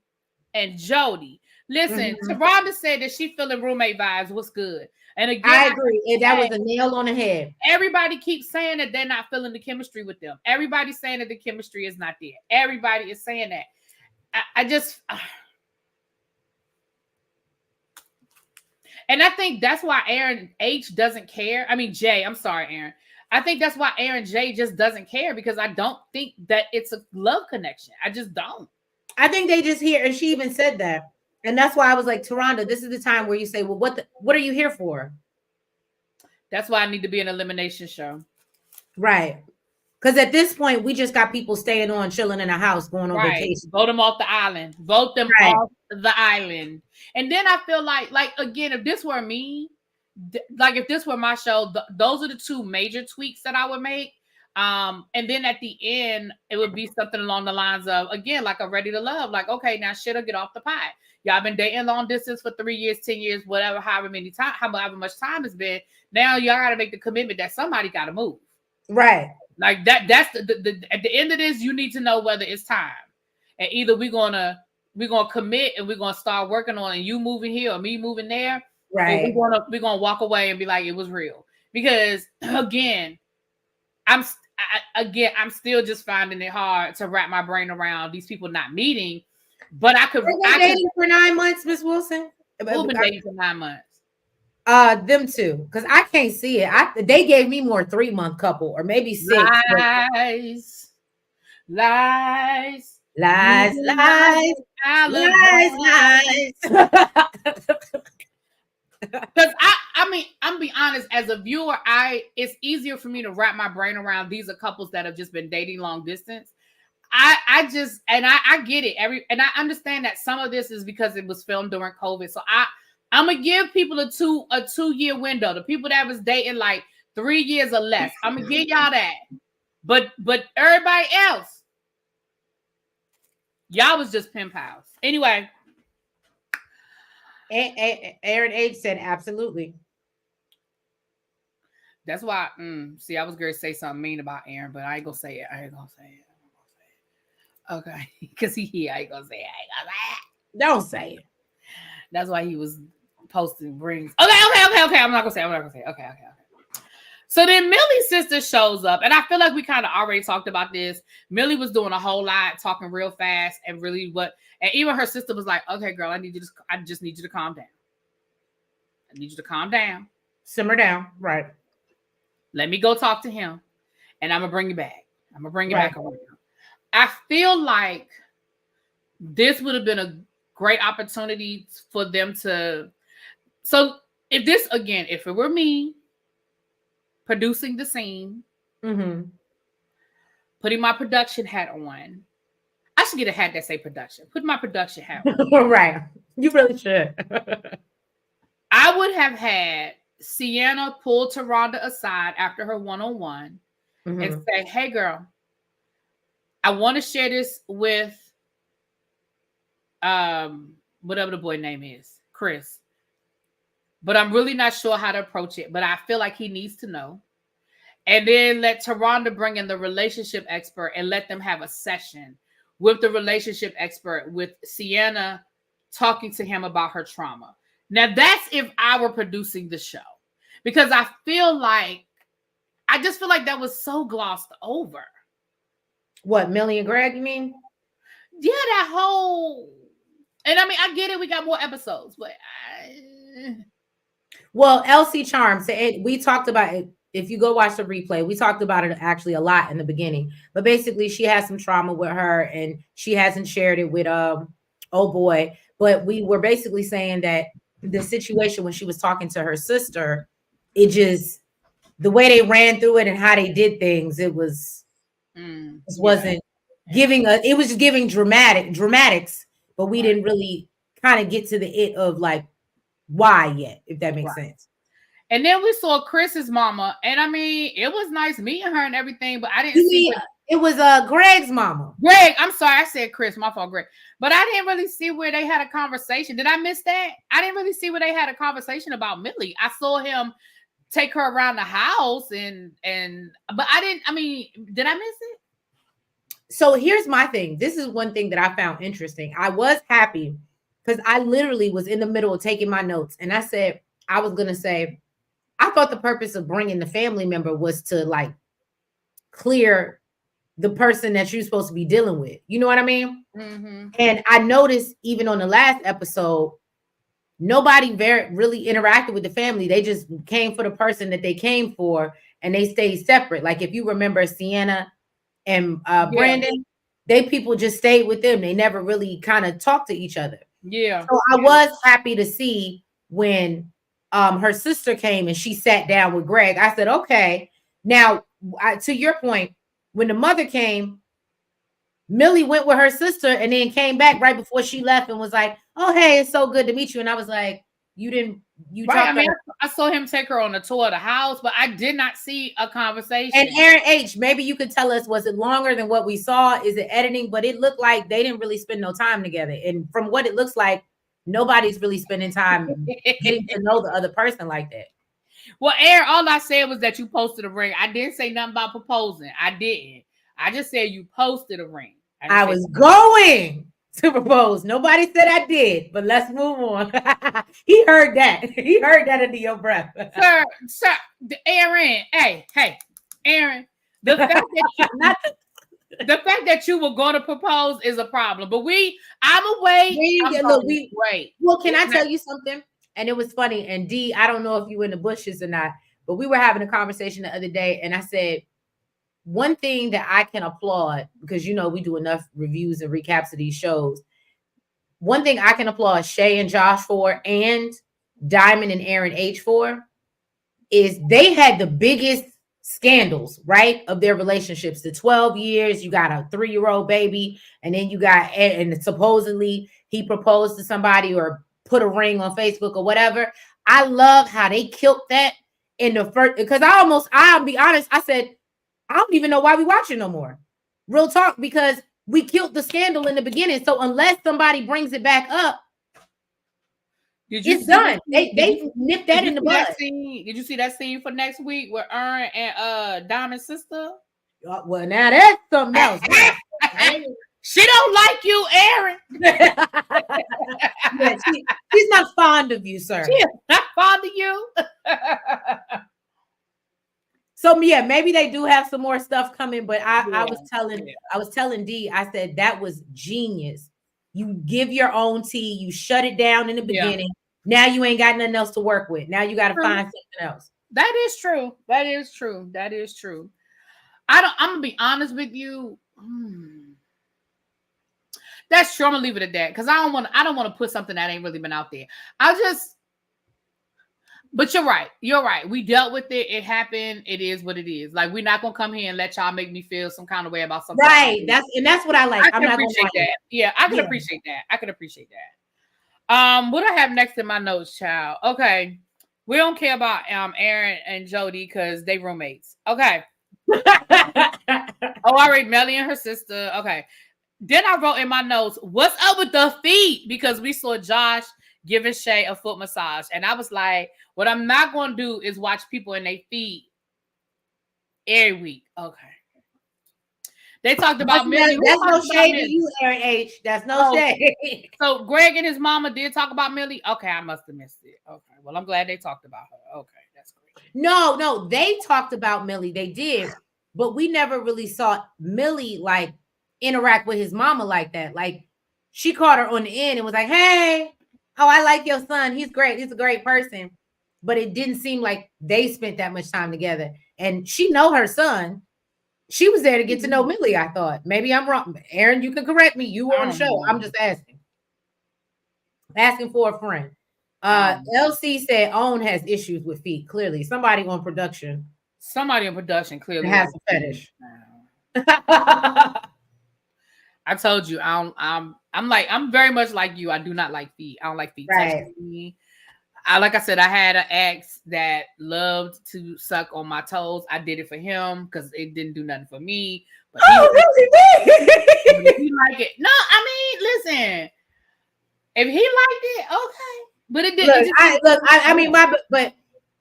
and Jody. Listen, Taronda said that she feeling roommate vibes. What's good? And again, I agree. And that was a nail on the head. Everybody keeps saying that they're not feeling the chemistry with them. Everybody's saying that the chemistry is not there. Everybody is saying that. And I think that's why Aaron H doesn't care. I mean, Jay, I'm sorry, Aaron. I think that's why Aaron J just doesn't care, because I don't think that it's a love connection. I just don't. I think they just hear, and she even said that. And that's why I was like, Taronda, this is the time where you say, well, what are you here for? That's why I need to be an elimination show. Right. Because at this point, we just got people staying on, chilling in a house, going on vacation. Vote them off the island. Vote them off the island. And then I feel like again, if this were me, like if this were my show, those are the two major tweaks that I would make. And then at the end, it would be something along the lines of, again, like a ready to love. Like, okay, now shit'll get off the pot. Y'all been dating long distance for 3 years, 10 years, whatever, however much time it's been. Now y'all got to make the commitment that somebody got to move. Right. Like that's at the end of this, you need to know whether it's time. And either we're gonna commit and we're gonna start working on you moving here or me moving there. Right. Or we're gonna walk away and be like, it was real. Because again, I'm still just finding it hard to wrap my brain around these people not meeting. But I could. They've been dating for 9 months, Miss Wilson. Who've been dating for 9 months? Them two, because I can't see it. They gave me more 3-month couple or maybe 6. Lies. Because I mean, I'm be honest, as a viewer, it's easier for me to wrap my brain around these are couples that have just been dating long distance. I get it. And I understand that some of this is because it was filmed during COVID. So I'm gonna give people a 2-year window. The people that was dating like 3 years or less, I'm gonna give y'all that. But everybody else, y'all was just pen pals. Anyway, Aaron H said absolutely. That's why. See, I was gonna say something mean about Aaron, but I ain't gonna say it. Okay, because he here. I ain't gonna say it. Don't say it. That's why he was posting rings. Okay. I'm not gonna say. Okay. So then Millie's sister shows up, and I feel like we kind of already talked about this. Millie was doing a whole lot, talking real fast, and really and even her sister was like, "Okay, girl, I just need you to calm down. I need you to calm down, simmer down, right? Let me go talk to him, and I'm gonna bring you back. I'm gonna bring you Right. back around." I feel like this would have been a great opportunity for them to. So if it were me producing the scene, putting my production hat on. I should get a hat that say production. Put my production hat on. Right. You really should. I would have had Sienna pull Taronda aside after her one-on-one and say, "Hey, girl, I want to share this with whatever the boy name is, Chris. But I'm really not sure how to approach it. But I feel like he needs to know." And then let Taronda bring in the relationship expert and let them have a session with the relationship expert, with Sienna talking to him about her trauma. Now, that's if I were producing the show. Because I just feel like that was so glossed over. What, Millie and Greg, you mean? Yeah, that whole... And I mean, I get it. We got more episodes, but... Well, Elsie Charms, we talked about it. If you go watch the replay, we talked about it actually a lot in the beginning. But basically, she has some trauma with her, and she hasn't shared it with oh boy. But we were basically saying that the situation when she was talking to her sister, it just, the way they ran through it and how they did things, it wasn't giving us. It was just giving dramatics, but we didn't really kind of get to the it of like why yet, if that makes sense. And then we saw Chris's mama, and I mean, it was nice meeting her and everything, but I didn't see it was Greg's mama. Greg, I'm sorry, I said Chris, my fault, Greg. But I didn't really see where they had a conversation. Did I miss that? I didn't really see where they had a conversation about Millie. I saw him take her around the house but I mean, did I miss it? So here's my thing. This is one thing that I found interesting. I was happy because I literally was in the middle of taking my notes, and I said, I was going to say, I thought the purpose of bringing the family member was to like clear the person that you're supposed to be dealing with. You know what I mean? And I noticed even on the last episode, nobody really interacted with the family. They just came for the person that they came for, and they stayed separate. Like if you remember Sienna and Brandon, people just stayed with them. They never really kind of talked to each other. Yeah. So I was happy to see when her sister came and she sat down with Greg. I said, okay. Now, to your point, when the mother came, Millie went with her sister and then came back right before she left and was like, "Oh, hey, it's so good to meet you." And I was like, "You right." I mean, I saw him take her on a tour of the house, but I did not see a conversation. And Aaron H, maybe you could tell us, was it longer than what we saw? Is it editing? But it looked like they didn't really spend no time together. And from what it looks like, nobody's really spending time getting to know the other person like that. Well, Aaron, all I said was that you posted a ring. I didn't say nothing about proposing. I didn't. I just said you posted a ring. I was going to propose. Nobody said I did, but let's move on. He heard that. He heard that under your breath. Sir, Aaron, hey, Aaron, the fact that you were going to propose is a problem. But I'm away. Wait. Well, can I tell you something? And it was funny. And D, I don't know if you were in the bushes or not, but we were having a conversation the other day, and I said, one thing that I can applaud, because we do enough reviews and recaps of these shows. One thing I can applaud Shay and Josh for, and Diamond and Aaron H for, is they had the biggest scandals, right, of their relationships. The 12 years, you got a 3-year-old baby, and then you got, and supposedly he proposed to somebody or put a ring on Facebook or whatever. I love how they killed that in the first, because I'll be honest, I said, I don't even know why we watch it no more. Real talk, because we killed the scandal in the beginning. So unless somebody brings it back up, it's done. They nipped that in the bud. Did you see that scene for next week with Aaron and Diamond's sister? Well, now that's something else. She don't like you, Aaron. Yeah, she's not fond of you, sir. She's not fond of you. So yeah, maybe they do have some more stuff coming, but I Yeah, I was telling D, I said that was genius. You give your own tea, you shut it down in the yeah. beginning. Now you ain't got nothing else to work with. Now you got to True. find something else. That is true. That is true. That is true. I'm gonna be honest with you. That's true. I'm gonna leave it at that because I don't want to put something that ain't really been out there. I just But you're right. You're right. We dealt with it. It happened. It is what it is. Like, we're not gonna come here and let y'all make me feel some kind of way about something. Right. That's what I like. I I'm can not gonna appreciate lie. that. Yeah, I can Yeah. appreciate that. I can appreciate that. What I have next in my notes, child. Okay. We don't care about Aaron and Jody because they roommates. Okay. Oh, all right, Melly and her sister. Okay. Then I wrote in my notes, what's up with the feet? Because we saw Josh giving Shay a foot massage. And I was like, what I'm not going to do is watch people in their feet every week. Okay. They talked about Millie. That's no shade to you, Aaron H. That's no shade. So Greg and his mama did talk about Millie. Okay, I must have missed it. Okay. Well, I'm glad they talked about her. Okay, that's great. No, they talked about Millie. They did, but we never really saw Millie like interact with his mama like that. Like she caught her on the end and was like, "Hey, oh, I like your son. He's great. He's a great person." But it didn't seem like they spent that much time together. And she know her son. She was there to get to know Millie, I thought. Maybe I'm wrong. Aaron, you can correct me. You were on the show. I'm just asking. Asking for a friend. LC said Own has issues with feet. Clearly, somebody on production. Somebody in production clearly has a fetish. I told you, I'm very much like you. I do not like feet. I don't like feet touching me. Like I said, I had an ex that loved to suck on my toes. I did it for him because it didn't do nothing for me. But he like it. No, I mean, listen. If he liked it, okay. But it didn't. I mean, but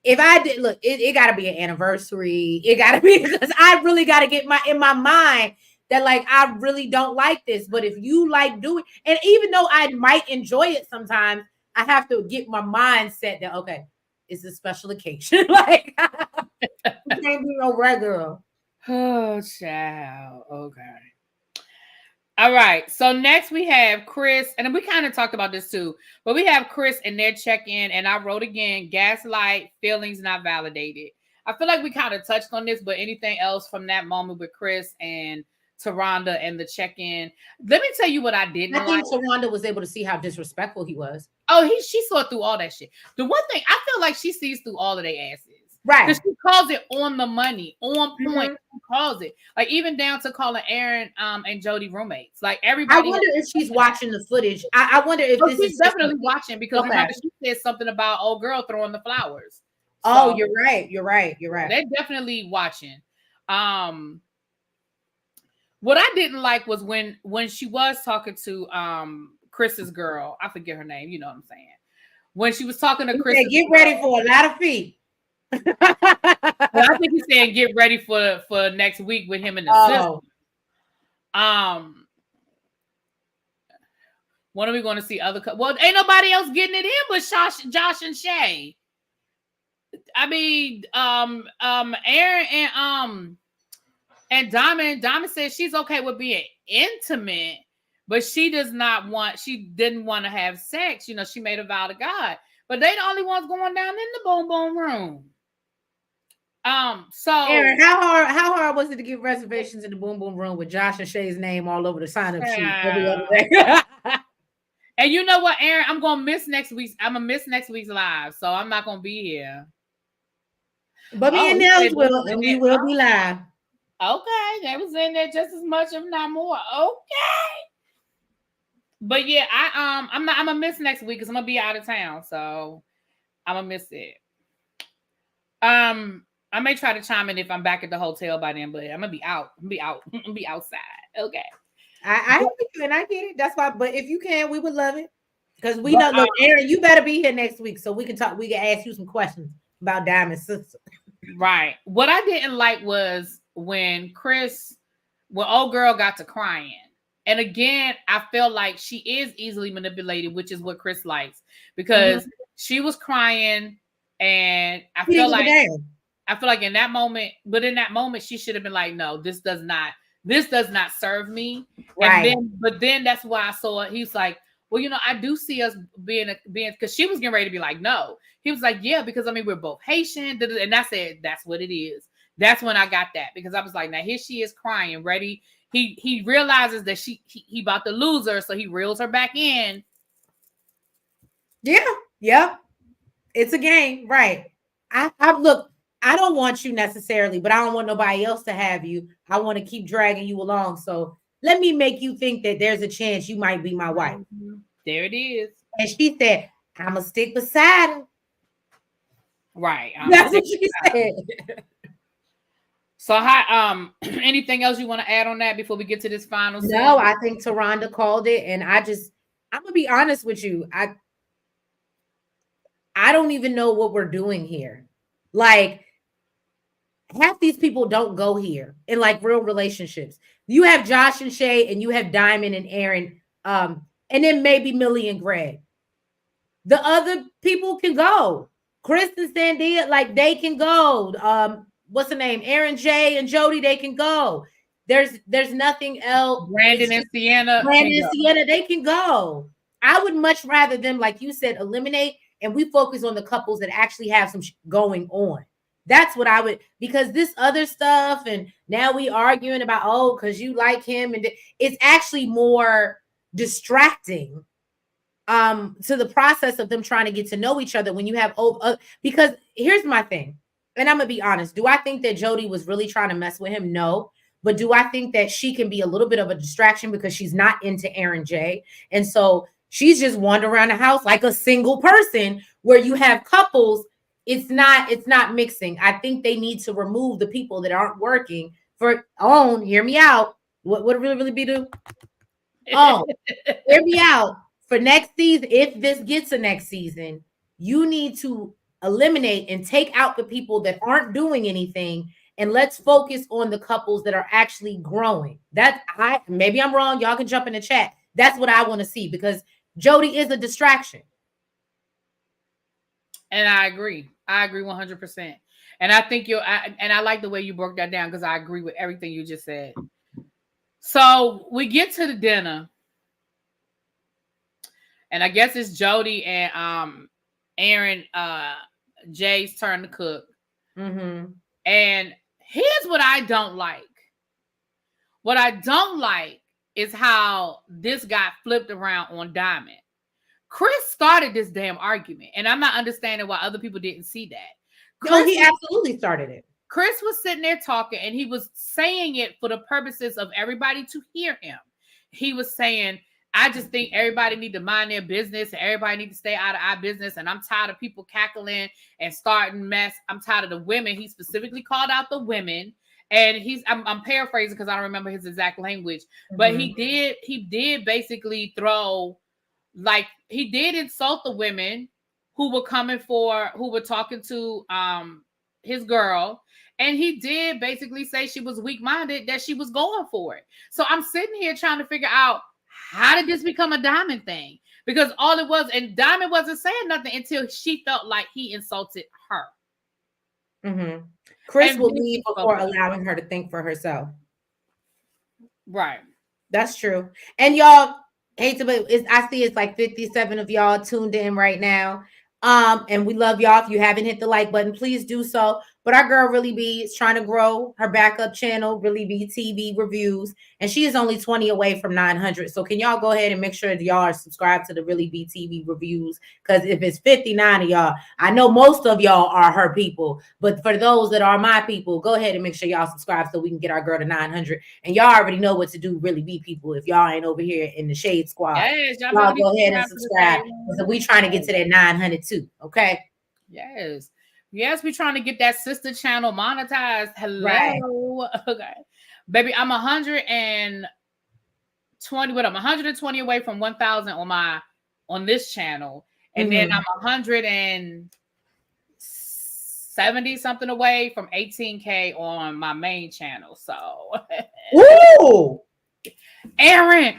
if I did it got to be an anniversary. It got to be because I really got to get in my mind that like I really don't like this. But if you like doing, and even though I might enjoy it sometimes, I have to get my mind set that okay, it's a special occasion. Like you can't be no regular. Oh, child. Okay. All right. So next we have Chris, and we kind of talked about this too, but we have Chris and their check-in, and I wrote again, gaslight, feelings not validated. I feel like we kind of touched on this, but anything else from that moment with Chris and Taronda and the check-in? Let me tell you what I didn't like. I think Taronda was able to see how disrespectful he was. Oh, she saw through all that shit. The one thing, I feel like she sees through all of their asses. Right. Because she calls it on the money, on point. She calls it. Like even down to calling Aaron and Jody roommates. Like everybody. I wonder if she's watching the footage. I wonder if this she's is definitely watching because remember she said something about old girl throwing the flowers. So, you're right. They're definitely watching. What I didn't like was when she was talking to Chris's girl. I forget her name. You know what I'm saying? When she was talking to Chris, get ready for a lot of feet. Well, I think he's saying get ready for next week with him and the sister. When are we going to see other? Well, ain't nobody else getting it in but Josh and Shay. I mean, Aaron and Diamond says she's okay with being intimate, but she didn't want to have sex. You know, she made a vow to God, but they the only ones going down in the boom boom room. So Aaron, how hard was it to get reservations in the boom boom room with Josh and Shay's name all over the sign up sheet every other day? And you know what, Aaron, I'm gonna miss next week's live, so I'm not gonna be here. But me and Nels will, and we will be live. Okay, they was in there just as much, if not more. Okay. But yeah, I'm gonna miss next week because I'm gonna be out of town, so I'm gonna miss it. I may try to chime in if I'm back at the hotel by then, but I'm gonna be out. I'm gonna be outside. Okay. I hope you can. I get it. That's why. But if you can, we would love it because we know. Look, Aaron, you better be here next week so we can talk. We can ask you some questions about Diamond's sister. Right. What I didn't like was when old girl got to crying. And again, I felt like she is easily manipulated, which is what Chris likes because she was crying, and I feel like I feel like in that moment, she should have been like, no, this does not serve me. Right. But then that's why I saw it. He's like, well, I do see us being because she was getting ready to be like, no. He was like, yeah, because I mean, we're both Haitian. And I said, that's what it is. That's when I got that, because I was like, now here she is crying, ready. He realizes that he about to lose her, so he reels her back in. Yeah. Yep. It's a game, right? I look. I don't want you necessarily, but I don't want nobody else to have you. I want to keep dragging you along. So let me make you think that there's a chance you might be my wife. Mm-hmm. There it is. And she said, "I'm gonna stick beside him." Right. That's what she said. So, how anything else you want to add on that before we get to this final scene? No, I think Taronda called it, and I'm gonna be honest with you. I don't even know what we're doing here. Like, half these people don't go here in like real relationships. You have Josh and Shay, and you have Diamond and Aaron, and then maybe Millie and Greg. The other people can go. Chris and Sandia, like they can go. What's the name? Aaron J and Jody, they can go. There's nothing else. Brandon and Sienna. They can go. I would much rather them, like you said, eliminate, and we focus on the couples that actually have some going on. That's what I would, because this other stuff, and now we arguing about, oh, because you like him, and it's actually more distracting to the process of them trying to get to know each other when you have because here's my thing, and I'm gonna be honest. Do I think that Jody was really trying to mess with him? No. But do I think that she can be a little bit of a distraction because she's not into Aaron J, and so she's just wandering around the house like a single person? Where you have couples, it's not mixing. I think they need to remove the people that aren't working for own. Hear me out. What would it really be do? Oh, hear me out. For next season, if this gets a next season, you need to eliminate and take out the people that aren't doing anything, and let's focus on the couples that are actually growing. Maybe I'm wrong. Y'all can jump in the chat. That's what I want to see, because Jody is a distraction. And I agree 100%. And I think I like the way you broke that down, because I agree with everything you just said. So we get to the dinner, and I guess it's Jody and Aaron Jay's turn to cook. Mm-hmm. And here's what I don't like. What I don't like is how this got flipped around on Diamond. Chris started this damn argument, and I'm not understanding why other people didn't see that. He absolutely started it. Chris was sitting there talking, and he was saying it for the purposes of everybody to hear him. He was saying, I just think everybody need to mind their business, and everybody need to stay out of our business. And I'm tired of people cackling and starting mess. I'm tired of the women. He specifically called out the women. And I'm paraphrasing because I don't remember his exact language, but he did basically throw, like, he did insult the women who were talking to his girl. And he did basically say she was weak-minded, that she was going for it. So I'm sitting here trying to figure out, how did this become a Diamond thing? Because all it was, and Diamond wasn't saying nothing until she felt like he insulted her. Mm-hmm. Chris will leave before allowing her to think for herself. Right. That's true. And y'all, hate to, but I see it's like 57 of y'all tuned in right now. And we love y'all. If you haven't hit the like button, please do so. But our girl Really B is trying to grow her backup channel, Really B TV Reviews, and she is only 20 away from 900. So can y'all go ahead and make sure that y'all are subscribed to the Really B TV Reviews? Because if it's 59 of y'all, I know most of y'all are her people, but for those that are my people, go ahead and make sure y'all subscribe so we can get our girl to 900. And y'all already know what to do, Really B people. If y'all ain't over here in the Shade Squad, yes, y'all go ahead and subscribe. So we trying to get to that 900 too. Okay. Yes, we're trying to get that sister channel monetized. Hello. Right. Okay. Baby, I'm 120, but I'm 120 away from 1,000 on this channel. And then I'm 170 something away from 18K on my main channel. So Ooh. Aaron.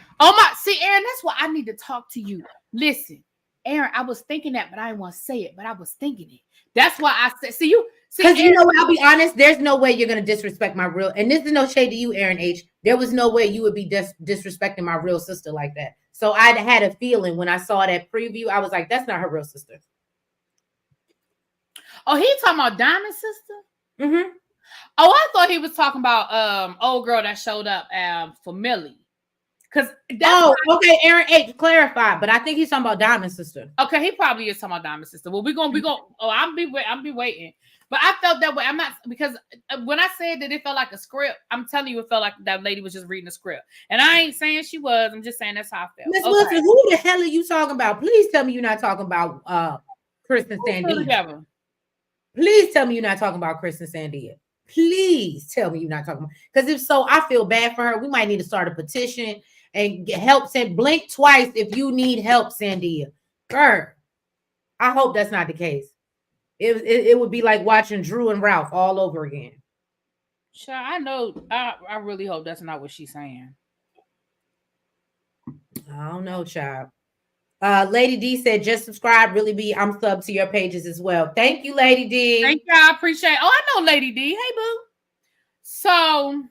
See, Aaron, that's why I need to talk to you. Listen, Aaron, I was thinking that, but I didn't want to say it, but I was thinking it. That's why I said, see you. Because you know what? I'll be honest. There's no way you're gonna disrespect my real. And this is no shade to you, Aaron H. There was no way you would be disrespecting my real sister like that. So I had a feeling when I saw that preview, I was like, "That's not her real sister." Oh, he talking about Diamond's sister? Mm-hmm. Oh, I thought he was talking about old girl that showed up for Millie. Cause okay, Aaron H. clarified, but I think he's talking about Diamond's sister. Okay, he probably is talking about Diamond's sister. Well, we gonna. Oh, I'm be waiting. But I felt that way. I'm not, because when I said that it felt like a script, I'm telling you, it felt like that lady was just reading a script. And I ain't saying she was. I'm just saying that's how I felt. Miss Wilson, who the hell are you talking about? Please tell me you're not talking about Kristen Sandia. Please tell me you're not talking about Kristen Sandia. Please tell me you're not talking about, because if so, I feel bad for her. We might need to start a petition and get help. Send blink twice if you need help, Sandia. Girl, I hope that's not the case. It would be like watching Drew and Ralph all over again. Sure, I know. I really hope that's not what she's saying. I don't know, child. Lady D said, just subscribe. Really be, I'm sub to your pages as well. Thank you, Lady D. Thank you. I appreciate it. Oh, I know Lady D. Hey, boo. So,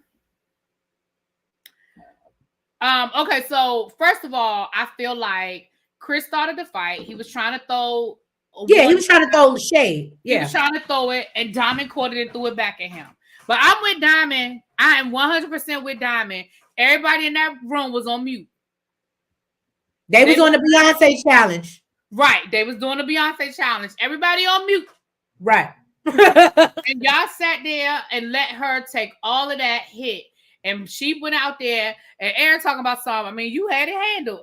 okay. So first of all, I feel like Chris started the fight. He was trying to throw. Yeah, he was trying to throw the shade. Yeah. He was trying to throw it, and Diamond caught it and threw it back at him. But I'm with Diamond. I am 100% with Diamond. Everybody in that room was on mute. They was on the Beyonce challenge. Right. They was doing the Beyonce challenge. Everybody on mute. Right. And y'all sat there and let her take all of that hit. And she went out there, and Aaron talking about something. I mean, you had it handled.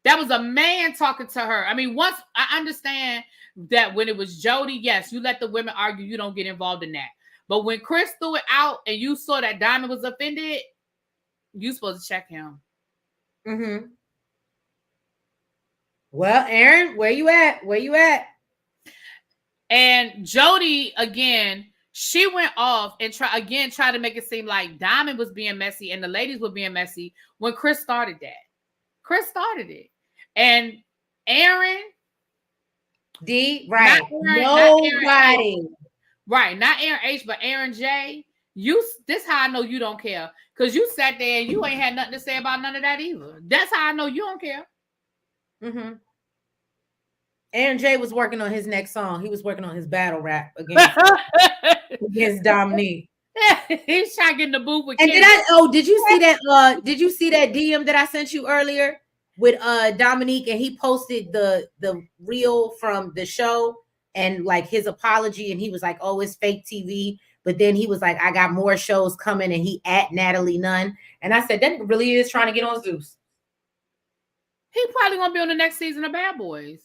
That was a man talking to her. I mean, once I understand that when it was Jody, yes, you let the women argue. You don't get involved in that. But when Chris threw it out and you saw that Diamond was offended, you supposed to check him. Mm-hmm. Well, Aaron, where you at? Where you at? And Jody, again, she went off and tried to make it seem like Diamond was being messy and the ladies were being messy when Chris started that. Chris started it. And Aaron D, right. Nobody. Not Aaron H, but Aaron J. This how I know you don't care. Because you sat there and you ain't had nothing to say about none of that either. That's how I know you don't care. Mm-hmm. Aaron J was working on his next song. He was working on his battle rap against Dominique. He's trying to get in the booth with. And did you see that? Did you see that DM that I sent you earlier with Dominique? And he posted the reel from the show and like his apology, and he was like, "Oh, it's fake TV." But then he was like, "I got more shows coming," and he at Natalie Nunn. And I said, that really is trying to get on Zeus. He probably gonna be on the next season of Bad Boys.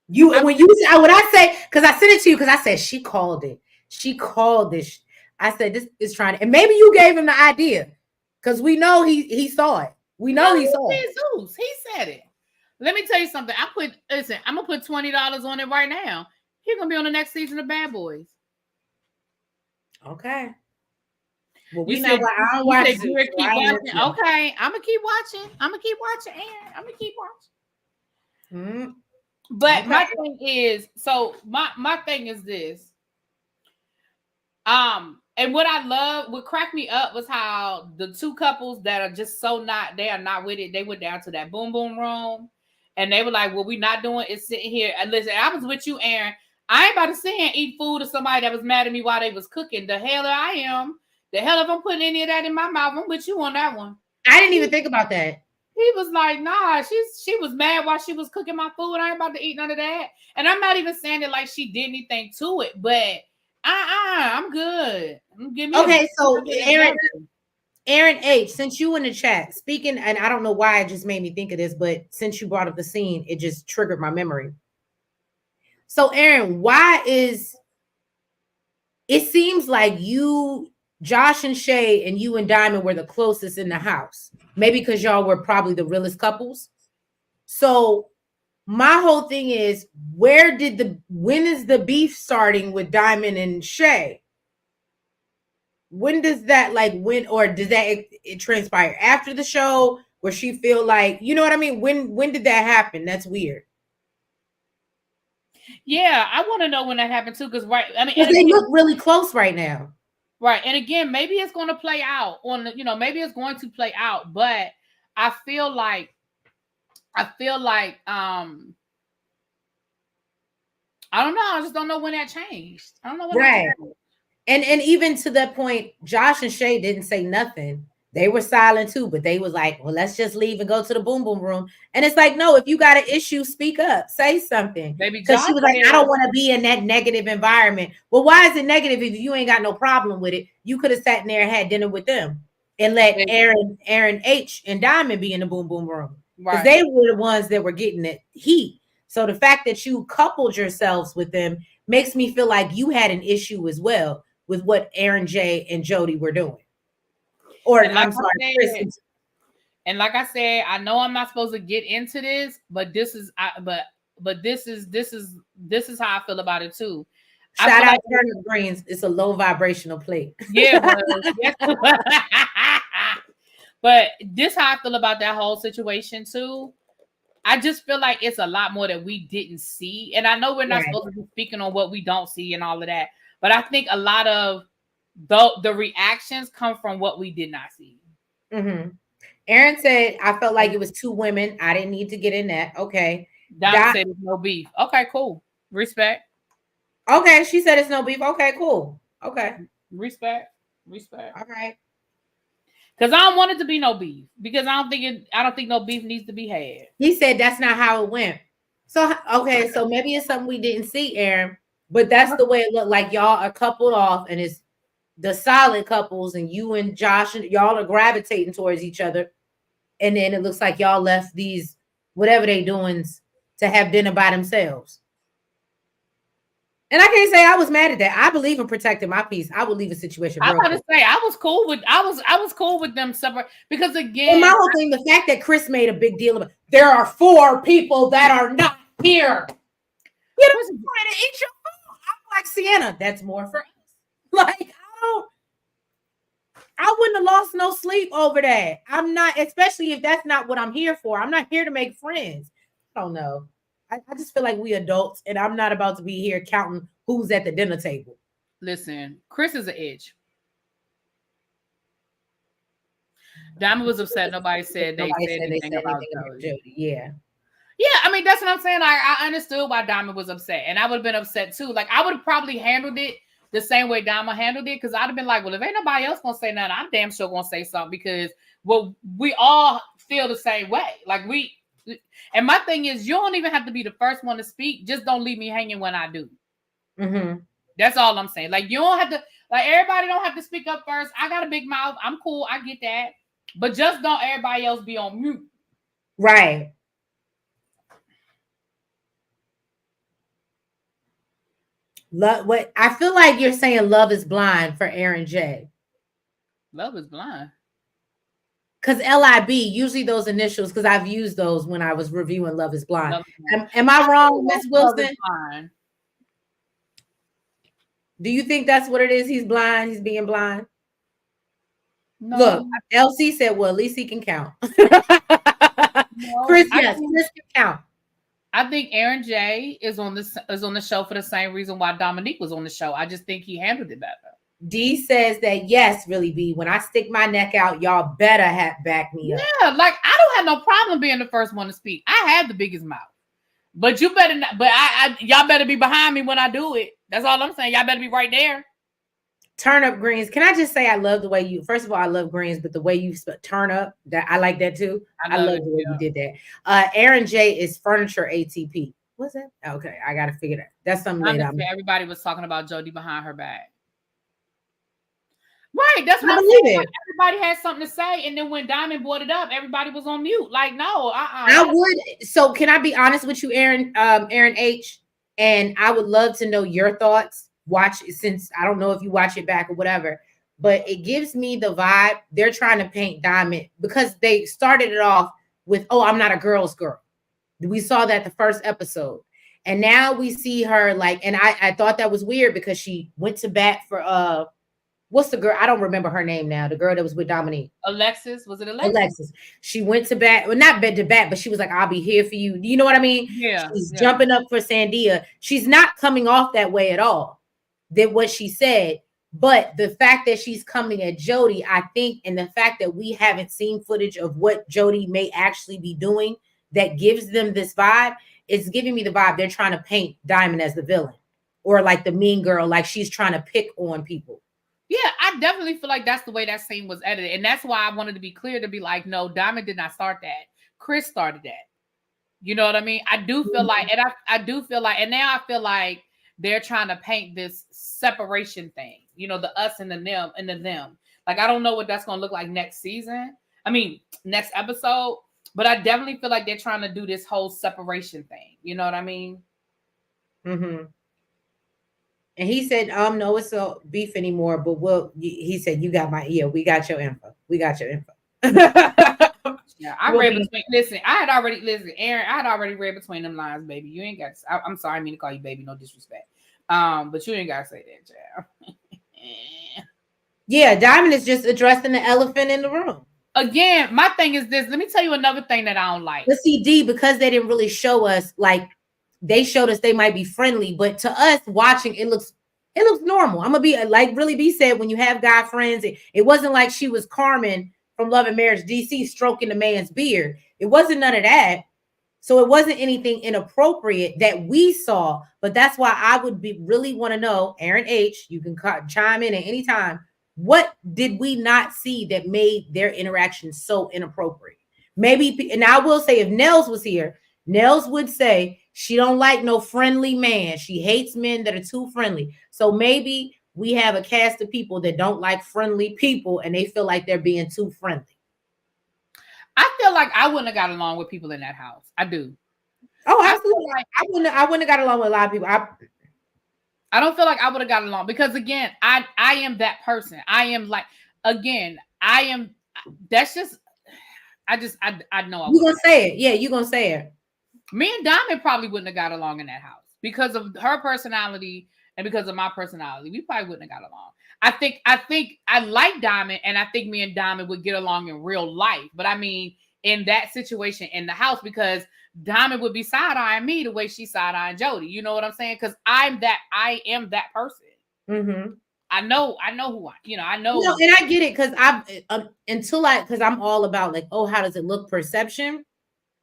What I say, because I sent it to you, because I said she called it. She called this. I said this is trying to, and maybe you gave him the idea, because we know he saw it. We know he saw it. Zeus. He said it. Let me tell you something. I'm gonna put $20 on it right now. He's gonna be on the next season of Bad Boys. Okay. Well, we know why I don't watch it. Okay, I'm gonna keep watching. Aaron. I'm gonna keep watching. Mm-hmm. But my thing is, my thing is this. And what cracked me up was how the two couples that are just they are not with it. They went down to that boom boom room, and they were like, "What we not doing is sitting here." And listen, I was with you, Aaron. I ain't about to sit here and eat food of somebody that was mad at me while they was cooking. The hell I am. The hell if I'm putting any of that in my mouth, I'm with you on that one. I didn't even think about that. He was like, nah, she was mad while she was cooking my food. I ain't about to eat none of that. And I'm not even saying it like she did anything to it, but I'm good. Okay, so Aaron H, since you in the chat speaking, and I don't know why it just made me think of this, but since you brought up the scene, it just triggered my memory. So Aaron, it seems like you, Josh and Shay, and you and Diamond were the closest in the house. Maybe because y'all were probably the realest couples. So my whole thing is, when is the beef starting with Diamond and Shay? When does that or does that it transpire after the show where she feel like, you know what I mean? When did that happen? That's weird. Yeah, I want to know when that happened too, because right, I mean, Because and they again, look really close right now. right, and again, maybe it's going to play out on the, maybe it's going to play out, but I feel like, I feel like, I don't know, I just don't know when that changed. I don't know when that Right. changed. And even to that point, Josh and Shay didn't say nothing. They were silent too, but they was like, well, let's just leave and go to the boom boom room. And it's like, no, if you got an issue, speak up, say something. Baby Because she Josh was like, I said, don't want to be in that negative environment. Well, why is it negative if you ain't got no problem with it? You could have sat in there and had dinner with them and let Aaron H and Diamond be in the boom boom room. Because right. they were the ones that were getting the heat. So the fact that you coupled yourselves with them makes me feel like you had an issue as well with what Aaron J and Jody were doing. Or And like I'm I sorry, Chris. said, and like I said, I know I'm not supposed to get into this, but this is, but this is how I feel about it too. I Shout feel out like, to Turnip Greens. It's a low vibrational plate. yeah, it was. Yes. But this how I feel about that whole situation too. I just feel like it's a lot more that we didn't see. And I know we're not Right. supposed to be speaking on what we don't see and all of that. But I think a lot of the reactions come from what we did not see. Mm-hmm. Aaron said, I felt like it was two women. I didn't need to get in that. Okay. Diamond said there's no beef. Okay, cool. Respect. Okay. She said it's no beef. Okay, cool. Okay. Respect. Respect. All right. Because I don't want it to be no beef. Because I don't think no beef needs to be had. He said that's not how it went. So okay, so maybe it's something we didn't see, Aaron. But that's the way it looked like y'all are coupled off, and it's the solid couples, and you and Josh and y'all are gravitating towards each other. And then it looks like y'all left these whatever they doing to have dinner by themselves. And I can't say I was mad at that. I believe in protecting my peace. I would leave a situation I'm real gonna quick. say I was cool with them separate because And my again, whole thing, the fact that Chris made a big deal about there are 4 people that are not here. You know, Chris, trying to eat your food. I'm like, Sienna, that's more for us. Like, I wouldn't have lost no sleep over that. I'm not, especially if that's not what I'm here for. I'm not here to make friends. I don't know. I just feel like we adults, and I'm not about to be here counting who's at the dinner table. listen, Chris is an edge. Diamond was upset. Nobody said Nobody said they anything said about anything about Jody. Jody. Yeah. Yeah, I mean that's what I'm saying. I understood why Diamond was upset, and I would have been upset too. Like I would have probably handled it the same way Diamond handled it, because I'd have been like, well, if ain't nobody else gonna say nothing, I'm damn sure gonna say something because well, we all feel the same way. Like we, and my thing is, you don't even have to be the first one to speak. Just don't leave me hanging when I do. Mm-hmm. That's all I'm saying. Like you don't have to. Like everybody don't have to speak up first. I got a big mouth. I'm cool. I get that. But just don't everybody else be on mute. Right. Love what I feel like you're saying love is blind for Aaron J. Love is blind. Because LIB, usually those initials, because I've used those when I was reviewing Love is Blind. Love is blind. Am I wrong, Miss Love is Wilson? blind. Do you think that's what it is? He's blind. He's being blind. No. Look, LC said, well, at least he can count. No, Chris, yes, Chris can count. I think Aaron J is on the show for the same reason why Dominique was on the show. I just think he handled it better. D says that yes, really be. When I stick my neck out, y'all better back me up. Yeah, like I don't have no problem being the first one to speak. I have the biggest mouth. But you better not, but y'all better be behind me when I do it. That's all I'm saying. Y'all better be right there. Turnip Greens. Can I just say I love the way you, first of all, I love greens, but the way you turn up, that I like that too. I love the way you did that. Aaron J is furniture ATP. What's that? Okay, I gotta figure that. That's something later. Everybody was talking about Jody behind her back. Right, that's what I I'm believe saying. it. Like, everybody had something to say, and then when Diamond brought it up, everybody was on mute. Like, no, I would. So, can I be honest with you, Aaron? Aaron H, and I would love to know your thoughts. Watch, since I don't know if you watch it back or whatever, but it gives me the vibe they're trying to paint Diamond because they started it off with, "Oh, I'm not a girl's girl." We saw that the first episode, and now we see her like, and I thought that was weird because she went to bat for what's the girl? I don't remember her name now. The girl that was with Dominique. Alexis, was it Alexis? Alexis. She went to bat, well, not bed to bat, but she was like, I'll be here for you. You know what I mean? Yeah, She's yeah. jumping up for Sandia. She's not coming off that way at all. That what she said. But the fact that she's coming at Jody, I think, and the fact that we haven't seen footage of what Jody may actually be doing that gives them this vibe, it's giving me the vibe they're trying to paint Diamond as the villain or like the mean girl, like she's trying to pick on people. Yeah, I definitely feel like that's the way that scene was edited. And that's why I wanted to be clear to be like, no, Diamond did not start that. Chris started that. You know what I mean? I do feel like, and I do feel like, and now I feel like they're trying to paint this separation thing, you know, the us and the them and the them. Like, I don't know what that's going to look like next season. I mean, next episode, but I definitely feel like they're trying to do this whole separation thing. You know what I mean? Mm-hmm. And he said, no, it's no beef anymore. But he said, you got we got your info. We got your info. Yeah, I read between. Listen, Aaron, I had already read between them lines, baby. You ain't got. I'm sorry, I mean to call you baby, no disrespect. But you ain't got to say that, child. Yeah, Diamond is just addressing the elephant in the room. Again, my thing is this. Let me tell you another thing that I don't like. The CD, because they didn't really show us, like they showed us they might be friendly, but to us watching, it looks normal. I'm gonna be like really be said when you have guy friends. It wasn't like she was Carmen from Love and Marriage DC stroking the man's beard. It wasn't none of that. So it wasn't anything inappropriate that we saw. But that's why I would be really want to know, Aaron H. You can chime in at any time. What did we not see that made their interaction so inappropriate? Maybe, and I will say, if Nels was here, Nels would say she don't like no friendly man. She hates men that are too friendly. So maybe we have a cast of people that don't like friendly people and they feel like they're being too friendly. I feel like I wouldn't have got along with people in that house. I do. Oh, absolutely. I wouldn't have got along with a lot of people. I don't feel like I would have got along because again, I am that person. I am like, again, I am. That's just, I know. You're gonna say it. Yeah, you're gonna say it. Me and Diamond probably wouldn't have got along in that house because of her personality and because of my personality. We probably wouldn't have got along. I think I like Diamond, and I think me and Diamond would get along in real life. But I mean, in that situation in the house, because Diamond would be side-eyeing me the way she side-eyeing Jody. You know what I'm saying? Because I am that person. Mm-hmm. I know who I know. And I get it because because I'm all about like, oh, how does it look perception?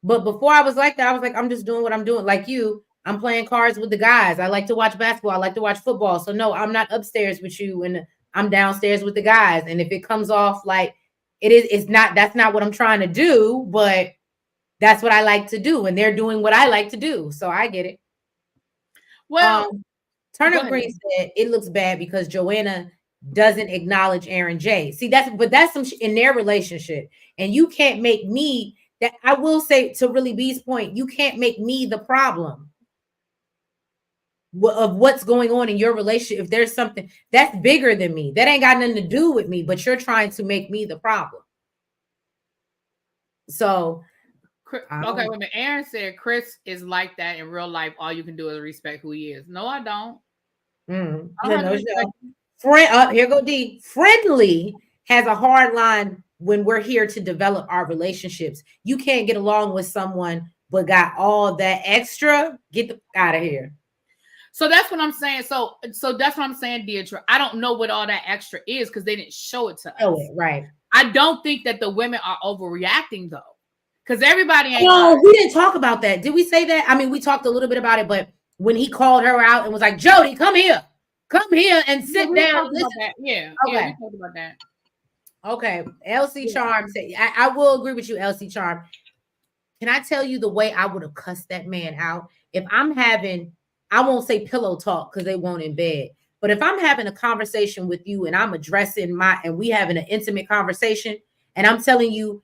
But before I was like that, I was like, I'm just doing what I'm doing. Like you, I'm playing cards with the guys. I like to watch basketball. I like to watch football. So no, I'm not upstairs with you and I'm downstairs with the guys. And if it comes off like that's not what I'm trying to do, but that's what I like to do. And they're doing what I like to do. So I get it. Well, Turner Green said it looks bad because Joanna doesn't acknowledge Aaron J. See, that's some in their relationship. And you can't make me that. I will say to really B's point, you can't make me the problem of what's going on in your relationship. If there's something that's bigger than me, that ain't got nothing to do with me, but you're trying to make me the problem. So, okay, wait a minute. Aaron said Chris is like that in real life. All you can do is respect who he is. No, I don't. Here go D. Friendly has a hard line when we're here to develop our relationships. You can't get along with someone but got all that extra. Get the out of here. So that's what I'm saying. So that's what I'm saying, Deidre. I don't know what all that extra is because they didn't show it to us. Right. I don't think that the women are overreacting though, because everybody ain't. No, we didn't talk about that. Did we say that? I mean, we talked a little bit about it, but when he called her out and was like, "Jody, come here and sit down." Listen. Yeah, okay. Yeah, we talked about that. Okay, LC Charm said, I will agree with you, LC Charm. Can I tell you the way I would have cussed that man out? If I'm having, I won't say pillow talk because they won't in bed, but if I'm having a conversation with you and I'm addressing and we having an intimate conversation and I'm telling you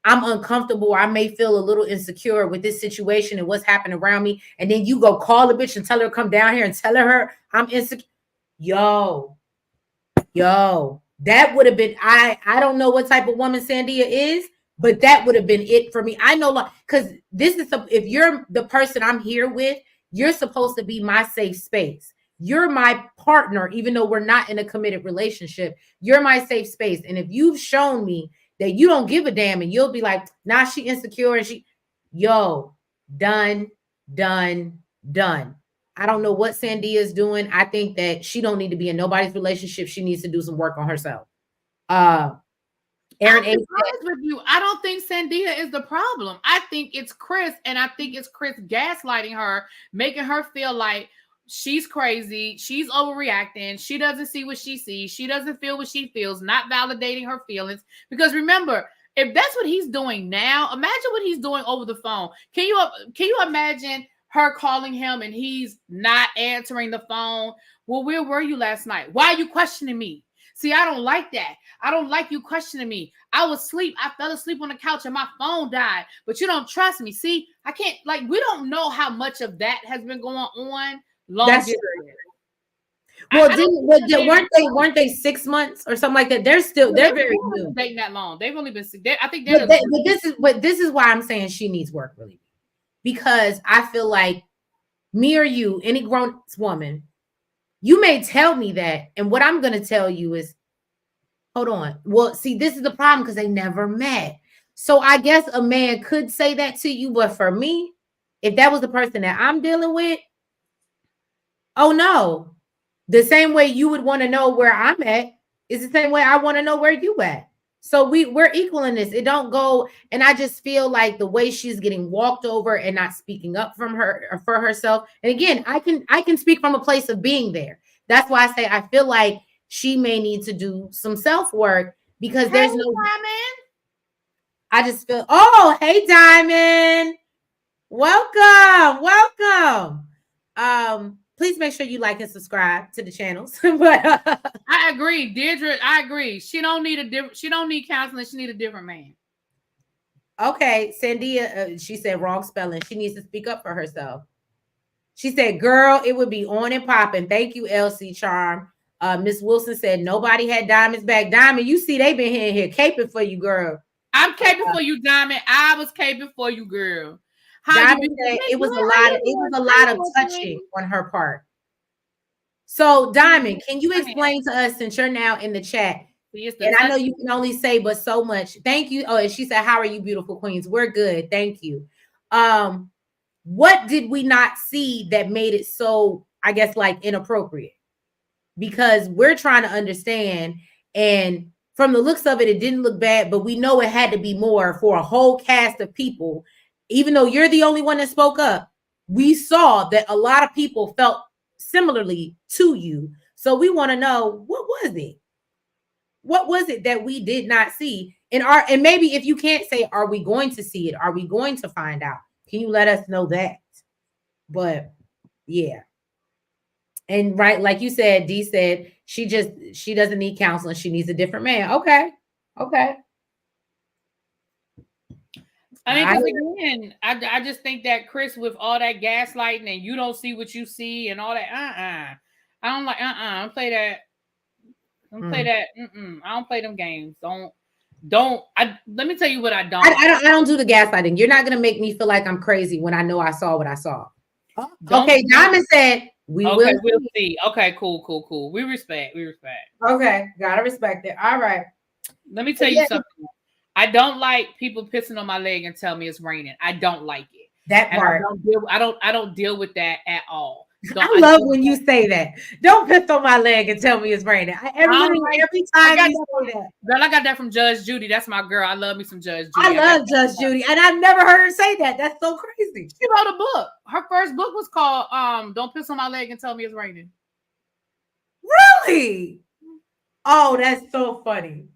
I'm uncomfortable, I may feel a little insecure with this situation and what's happening around me, and then you go call the bitch and tell her come down here and tell her I'm insecure. Yo, that would have been, I don't know what type of woman Sandia is, but that would have been it for me. I know, because this is if you're the person I'm here with, you're supposed to be my safe space. you're my partner, even though we're not in a committed relationship. You're my safe space. And if you've shown me that you don't give a damn and you'll be like, nah, she insecure and yo, done, done, done. I don't know what Sandia is doing. I think that she don't need to be in nobody's relationship. She needs to do some work on herself. Uh Aaron I'll A be said, honest with you. I don't think Sandia is the problem. I think it's Chris, and I think it's Chris gaslighting her, making her feel like she's crazy, she's overreacting, she doesn't see what she sees, she doesn't feel what she feels, not validating her feelings. Because remember, if that's what he's doing now, imagine what he's doing over the phone. Can you imagine her calling him and he's not answering the phone? Well, where were you last night? Why are you questioning me? See, I don't like that. I don't like you questioning me. I was asleep. I fell asleep on the couch and my phone died, but you don't trust me. See, I can't, like, we don't know how much of that has been going on long that's distance. true. Well, weren't they 6 months or something like that? They're very new. Dating that long. They've only been, I think but this is why I'm saying she needs work, really, because I feel like me or you, any grown woman, you may tell me that, and what I'm gonna tell you is, hold on. Well, see, this is the problem because they never met. So I guess a man could say that to you, but for me, if that was the person that I'm dealing with, oh no. The same way you would want to know where I'm at is the same way I want to know where you at. So we're equal in this. It don't go, and I just feel like the way she's getting walked over and not speaking up from her or for herself. And again, I can speak from a place of being there. That's why I say I feel like she may need to do some self-work because there's no Diamond. I just feel, oh, hey Diamond. Welcome. Please make sure you like and subscribe to the channels. But I agree, Deirdre. I agree. She don't need counseling. She need a different man. Okay, Sandia, she said wrong spelling. She needs to speak up for herself. She said, "Girl, it would be on and popping." Thank you, LC Charm. Miss Wilson said nobody had Diamond's back. Diamond, you see, they been here caping for you, girl. I'm caping for you, Diamond. I was caping for you, girl. Diamond said it was a lot of touching on her part. So, Diamond, can you explain to us, since you're now in the chat, and I know you can only say but so much. Thank you. Oh, and she said, "How are you, beautiful queens?" We're good. Thank you. What did we not see that made it so, I guess, like inappropriate? Because we're trying to understand, and from the looks of it, it didn't look bad, but we know it had to be more for a whole cast of people. Even though you're the only one that spoke up, we saw that a lot of people felt similarly to you. So we want to know, what was it? What was it that we did not see? And maybe if you can't say, are we going to see it? Are we going to find out? Can you let us know that? But yeah. And right, like you said, Dee said she doesn't need counseling. She needs a different man. Okay. I mean, because again, I just think that Chris, with all that gaslighting and you don't see what you see and all that, I don't like, I don't play that. Don't play that. I don't play them games. Let me tell you what I don't. I don't do the gaslighting. You're not gonna make me feel like I'm crazy when I know I saw what I saw. Okay, Diamond said we'll see. Okay, cool. We respect. Okay, gotta respect it. All right. Let me tell you something. I don't like people pissing on my leg and tell me it's raining. I don't like it. That part. I don't deal with that at all. I love when you say that. Don't piss on my leg and tell me it's raining. Every time you say that. Girl, I got that from Judge Judy. That's my girl. I love me some Judge Judy. I love Judge Judy, and I've never heard her say that. That's so crazy. She wrote a book. Her first book was called "Don't Piss on My Leg and Tell Me It's Raining." Really? Oh, that's so funny.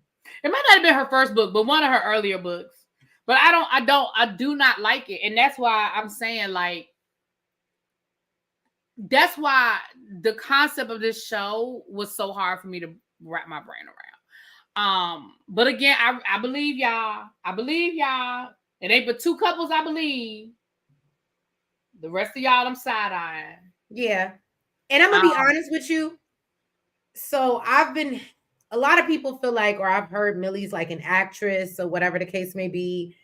It might not have been her first book, but one of her earlier books. But I do not like it. And that's why I'm saying, like, that's why the concept of this show was so hard for me to wrap my brain around. But again, I believe y'all. It ain't but two couples, I believe. The rest of y'all, I'm side-eyeing. Yeah. And I'm gonna be honest with you. So a lot of people feel like, or I've heard Millie's like an actress or whatever the case may be.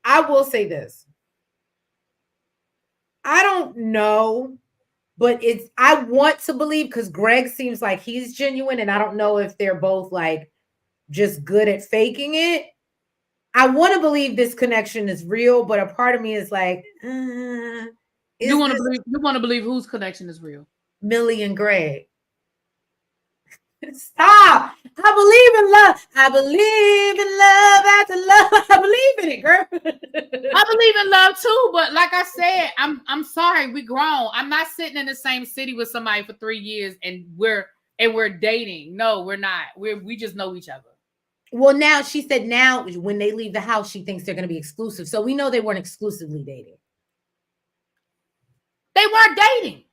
I will say this. I don't know but I want to believe because Greg seems like he's genuine, and I don't know if they're both like just good at faking it. I want to believe this connection is real, but a part of me is like, You is want to this believe? You want to believe whose connection is real? Millie and Greg? Stop! I believe in love. I believe in love after love. I believe in it, girl. I believe in love too, but like I said, I'm sorry, we grown. I'm not sitting in the same city with somebody for 3 years and we're dating. No, we're not. We just know each other. Well, now she said now when they leave the house, she thinks they're going to be exclusive. So we know they weren't exclusively dating. They weren't dating.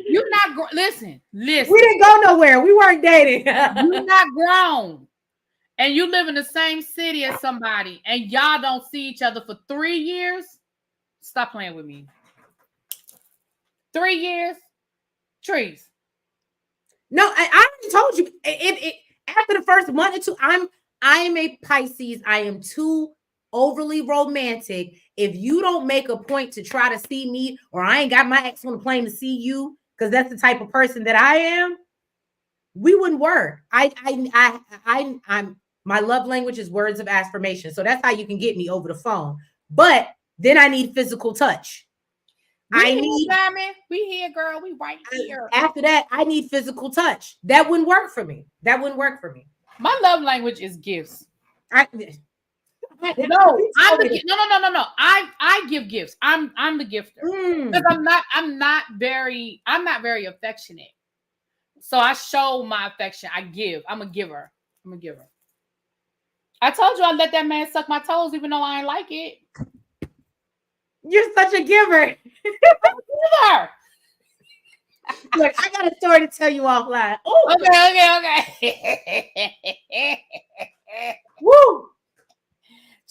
You're not listen. We didn't go nowhere. We weren't dating. You're not grown. And you live in the same city as somebody and y'all don't see each other for 3 years. Stop playing with me. 3 years? Trees. No, I already told you. It after the first month or two, I am a Pisces. I am too overly romantic. If you don't make a point to try to see me, or I ain't got my ex on the plane to see you, because that's the type of person that I am, we wouldn't work. I'm my love language is words of affirmation. So that's how you can get me over the phone. But then I need physical touch. We here, girl. We right here. After that, I need physical touch. That wouldn't work for me. My love language is gifts. No, No. I give gifts. I'm the gifter because I'm not very affectionate. So I show my affection. I give. I'm a giver. I told you I let that man suck my toes even though I ain't like it. You're such a giver. Look, I got a story to tell you offline. Ooh. Okay. Woo.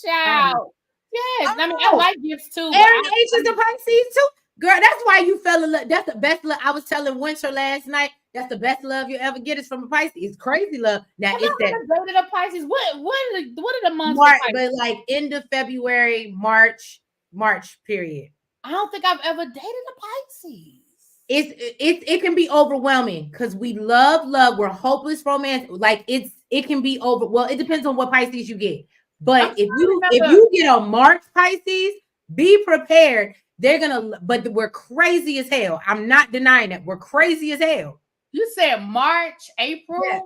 Ciao. Yes, I mean I like gifts too. Aaron H is a Pisces too. Girl, that's why you fell in love. That's the best love. I was telling Winter last night. That's the best love you ever get is from a Pisces. It's crazy love. Now it's that dated a Pisces. What are the months? March, but like end of February, March period. I don't think I've ever dated a Pisces. It can be overwhelming because we love. We're hopeless romance. Like it can be over. Well, it depends on what Pisces you get. But if you get a March Pisces, be prepared. They're gonna, but we're crazy as hell. I'm not denying that we're crazy as hell. You said March, April. Yeah.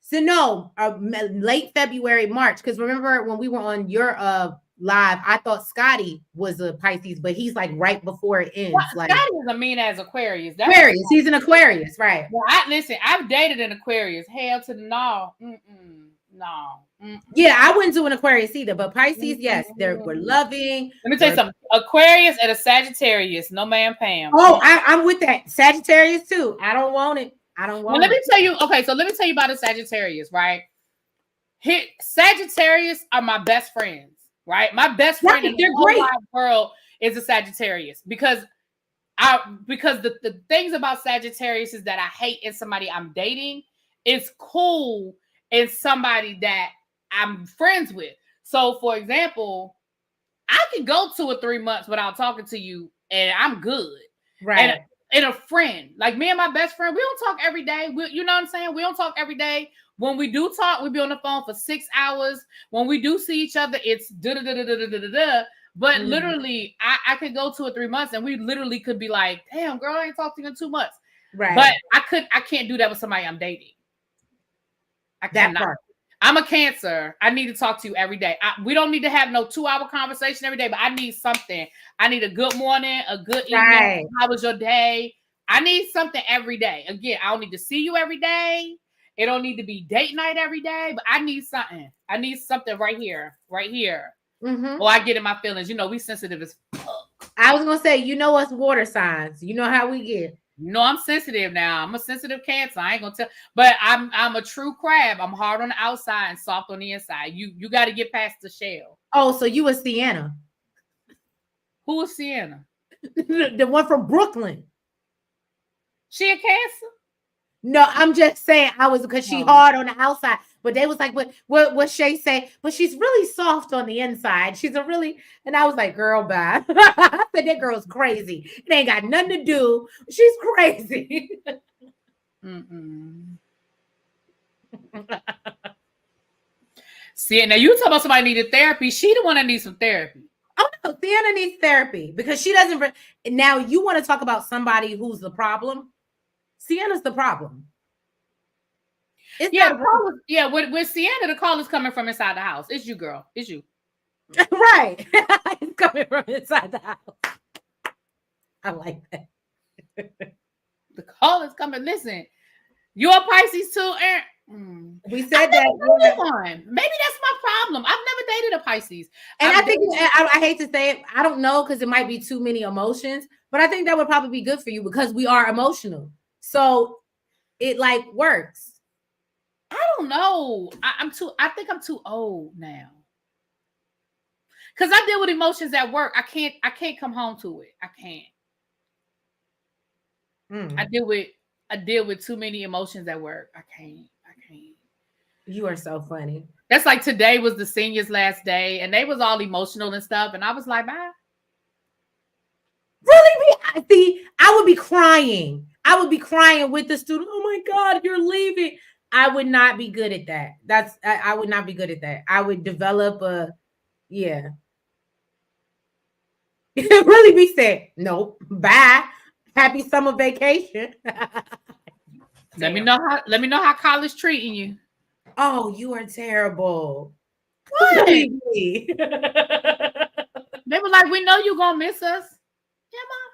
So no, late February, March. Because remember when we were on your live, I thought Scotty was a Pisces, but he's like right before it ends. Well, like Scotty is a mean as Aquarius. Aquarius, he's an Aquarius, right? Well, listen, I've dated an Aquarius. Hell to the no. No. Yeah, I wouldn't do an Aquarius either, but Pisces, yes, we're loving. Let me tell you something. Aquarius and a Sagittarius, no man Pam. Oh, I'm with that. Sagittarius too. I don't want it. Let me tell you. Okay, so let me tell you about a Sagittarius, right? Sagittarius are my best friends, right? My best friend in the whole wide world is a Sagittarius because the things about Sagittarius is that I hate in somebody I'm dating. It's cool in somebody that I'm friends with. So, for example, I can go 2 or 3 months without talking to you, and I'm good. Right. And a friend, like me and my best friend, we don't talk every day. You know what I'm saying? We don't talk every day. When we do talk, we be on the phone for 6 hours. When we do see each other, it's da-da-da-da-da-da-da-da. But literally, I could go 2 or 3 months, and we literally could be like, damn, girl, I ain't talked to you in 2 months. Right. But I can't do that with somebody I'm dating. I cannot. I'm a Cancer. I need to talk to you every day. We don't need to have no 2-hour conversation every day, but I need something. I need a good morning, a good evening. Right. How was your day? I need something every day. Again, I don't need to see you every day. It don't need to be date night every day, but I need something. I need something right here. Mm-hmm. Or I get in my feelings. You know, we sensitive as fuck. I was going to say, you know us water signs. You know how we get. No, I'm sensitive now. I'm a sensitive Cancer. I ain't gonna tell, but I'm a true crab. I'm hard on the outside and soft on the inside. You got to get past the shell. Oh, so you a Sienna? Who is Sienna? The one from Brooklyn. She a Cancer? No, I'm just saying I was because she hard on the outside. But they was like, what Shay say? But she's really soft on the inside. She's a really, and I was like, girl, bye. I said that girl's crazy. It ain't got nothing to do. She's crazy. See, now you talk about somebody needed therapy. She the one that needs some therapy. Oh no, Sienna needs therapy because she doesn't. Now you want to talk about somebody who's the problem? Sienna's the problem. With Sienna, the call is coming from inside the house. It's you, girl. It's you. Right. It's coming from inside the house. I like that. The call is coming. Listen, you're a Pisces too, Aaron. We said that. Maybe that's my problem. I've never dated a Pisces. And I think, I hate to say it, I don't know, because it might be too many emotions, but I think that would probably be good for you because we are emotional. So it like works. I don't know. I think I'm too old now. Because I deal with emotions at work. I can't come home to it. I can't. I deal with too many emotions at work. I can't. You are so funny. That's like today was the seniors' last day, and they was all emotional and stuff, and I was like, bye. Really? See, I would be crying. I would be crying with the student. Oh my God, you're leaving. I would not be good at that. I would not be good at that. I would develop yeah. Really be said, nope, bye. Happy summer vacation. Let me know how college treating you. Oh, you are terrible. What? They were like, we know you're gonna miss us. Yeah, Mom.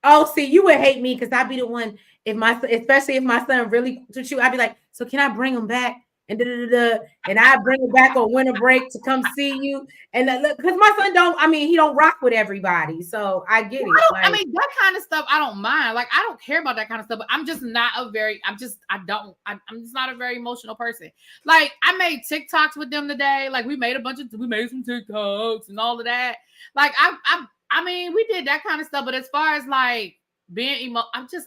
Oh, see, you would hate me because I'd be the one especially if my son really with you, I'd be like, so can I bring him back? And and I bring him back on winter break to come see you. And because my son he don't rock with everybody. So I get it. I mean, that kind of stuff I don't mind. Like, I don't care about that kind of stuff, but I'm just not I'm just not a very emotional person. Like, I made TikToks with them today. Like, we made some TikToks and all of that. Like, I mean, we did that kind of stuff, but as far as like being I'm not.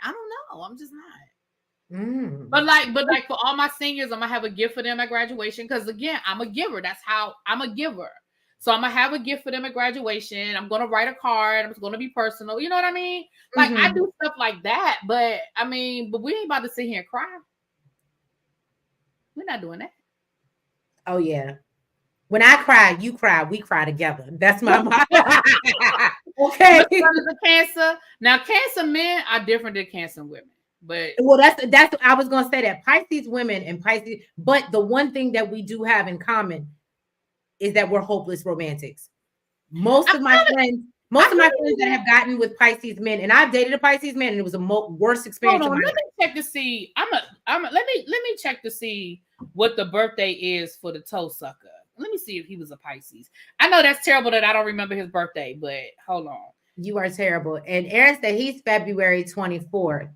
I don't know. I'm just not. But like for all my seniors, I'm gonna have a gift for them at graduation because again, I'm a giver. That's how I'm a giver. So I'm gonna have a gift for them at graduation. I'm gonna write a card. It's gonna be personal. You know what I mean? Like I do stuff like that. But we ain't about to sit here and cry. We're not doing that. Oh yeah. When I cry, you cry. We cry together. That's my mind. Okay. The Cancer. Now, Cancer men are different than Cancer women. But that's I was gonna say that Pisces women and Pisces, but the one thing that we do have in common is that we're hopeless romantics. Most of my friends that have gotten with Pisces men, and I've dated a Pisces man, and it was the worst experience. Hold on, let me check to see. Let me check to see what the birthday is for the toe sucker. Let me see if he was a Pisces. I know that's terrible that I don't remember his birthday, but hold on. You are terrible. And Aaron said he's February 24th.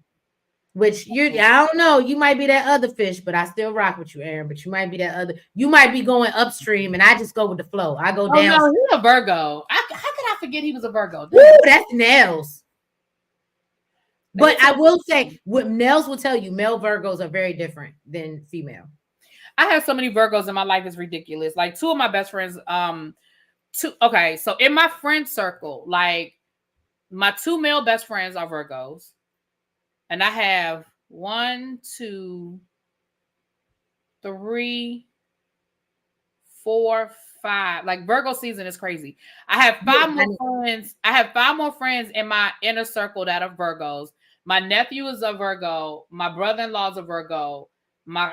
Which I don't know. You might be that other fish, but I still rock with you, Aaron. But you might be that other. You might be going upstream, and I just go with the flow. I go down. No, he's a Virgo. How could I forget he was a Virgo? Ooh, that's Nels. But I will say, what Nels will tell you, male Virgos are very different than female. I have so many Virgos in my life; it's ridiculous. Like two of my best friends. Okay, so in my friend circle, like my two male best friends are Virgos. And I have 1, 2, 3, 4, 5. Like Virgo season is crazy. I have 5 more friends. I have 5 more friends in my inner circle that are Virgos. My nephew is a Virgo. My brother-in-law is a Virgo. My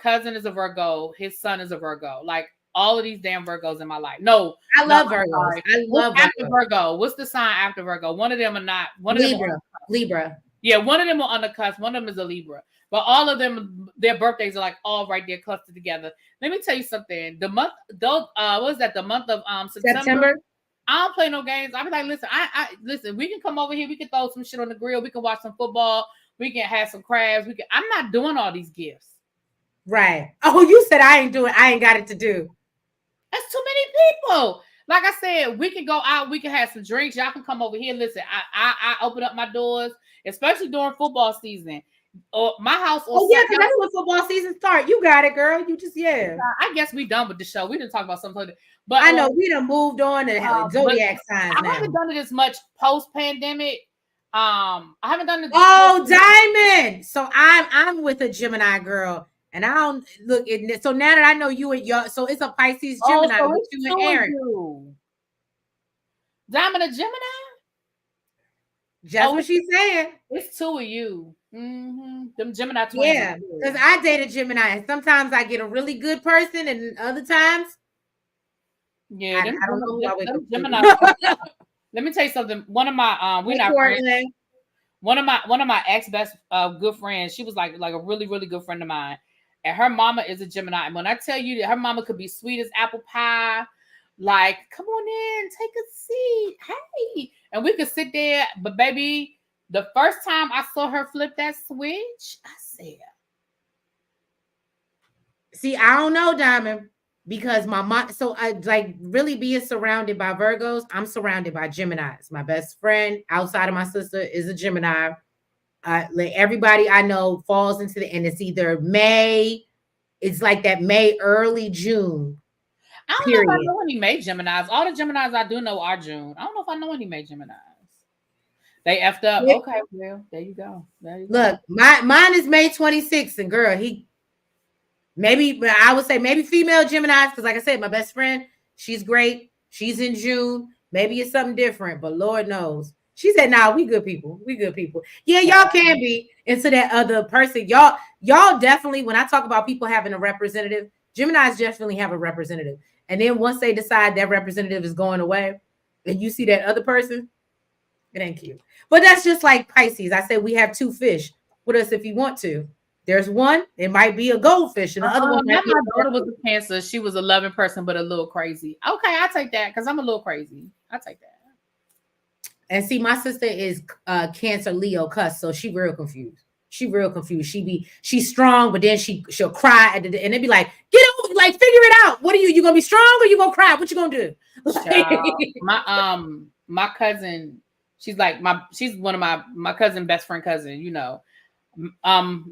cousin is a Virgo. His son is a Virgo. Like all of these damn Virgos in my life. No, I love Virgos. I love after Virgo. What's the sign after Virgo? One of them are not. One of Libra. Libra. Yeah, one of them are on the cusp. One of them is a Libra. But all of them, their birthdays are like all right there clustered together. Let me tell you something. The month, what is that? The month of September. I don't play no games. I'll be like, listen, listen. We can come over here. We can throw some shit on the grill. We can watch some football. We can have some crabs. I'm not doing all these gifts. Right. Oh, you said I ain't got it to do. That's too many people. Like I said, we can go out. We can have some drinks. Y'all can come over here. Listen, I open up my doors, especially during football season. or my house on Oh yeah, because Sunday. that's when football season start. You got it, girl. You just I guess we done with the show. We didn't talk about something, but I know we done moved on to but zodiac signs I now. haven't done it as much post pandemic. I haven't done it. Oh, Diamond. So I'm with a Gemini girl, and I don't look. So now that I know you and your, so it's a Pisces Gemini so with it's you two and of Aaron. you. Diamond a Gemini? Just what she's saying. It's two of you. Mm-hmm. Them Gemini twins. Yeah, because I date a Gemini, and sometimes I get a really good person, and other times, yeah, I don't know who I wake up Gemini. to. Let me tell you something. One of my we're Hey, not friends. Courtney. One of my ex best good friends. She was like a really really good friend of mine, and her mama is a Gemini. And when I tell you that her mama could be sweet as apple pie, like come on in, take a seat, hey, and we could sit there. But baby, the first time I saw her flip that switch, I said, See, I don't know, Diamond, because my mom. So I like really being surrounded by Virgos. I'm surrounded by Geminis. My best friend outside of my sister is a Gemini. Like everybody I know falls into and it's either May. It's like that May, early June. I don't know if I know any May Geminis. All the Geminis I do know are June. I don't know if I know any May Geminis. They effed up. Yeah. Okay, well, there you go. Look, mine is May 26th, and girl, maybe I would say maybe female Geminis, because like I said, my best friend, she's great. She's in June. Maybe it's something different, but Lord knows. She said, nah, we good people. We good people. Yeah, y'all can be into that other person. Y'all definitely, when I talk about people having a representative, Geminis definitely have a representative. And then once they decide that representative is going away, and you see that other person, it ain't cute. But that's just like Pisces. I said we have two fish with us if you want to. There's one, it might be a goldfish, and the other one might be my daughter was a Cancer. She was a loving person, but a little crazy. Okay, I take that because I'm a little crazy. I take that. And see, my sister is Cancer Leo cuss, so she real confused. She's strong, but then she'll cry and it'd be like, get over, like figure it out. What are you gonna be strong or you gonna cry? What you gonna do? My cousin, she's one of my cousin, best friend cousin, you know.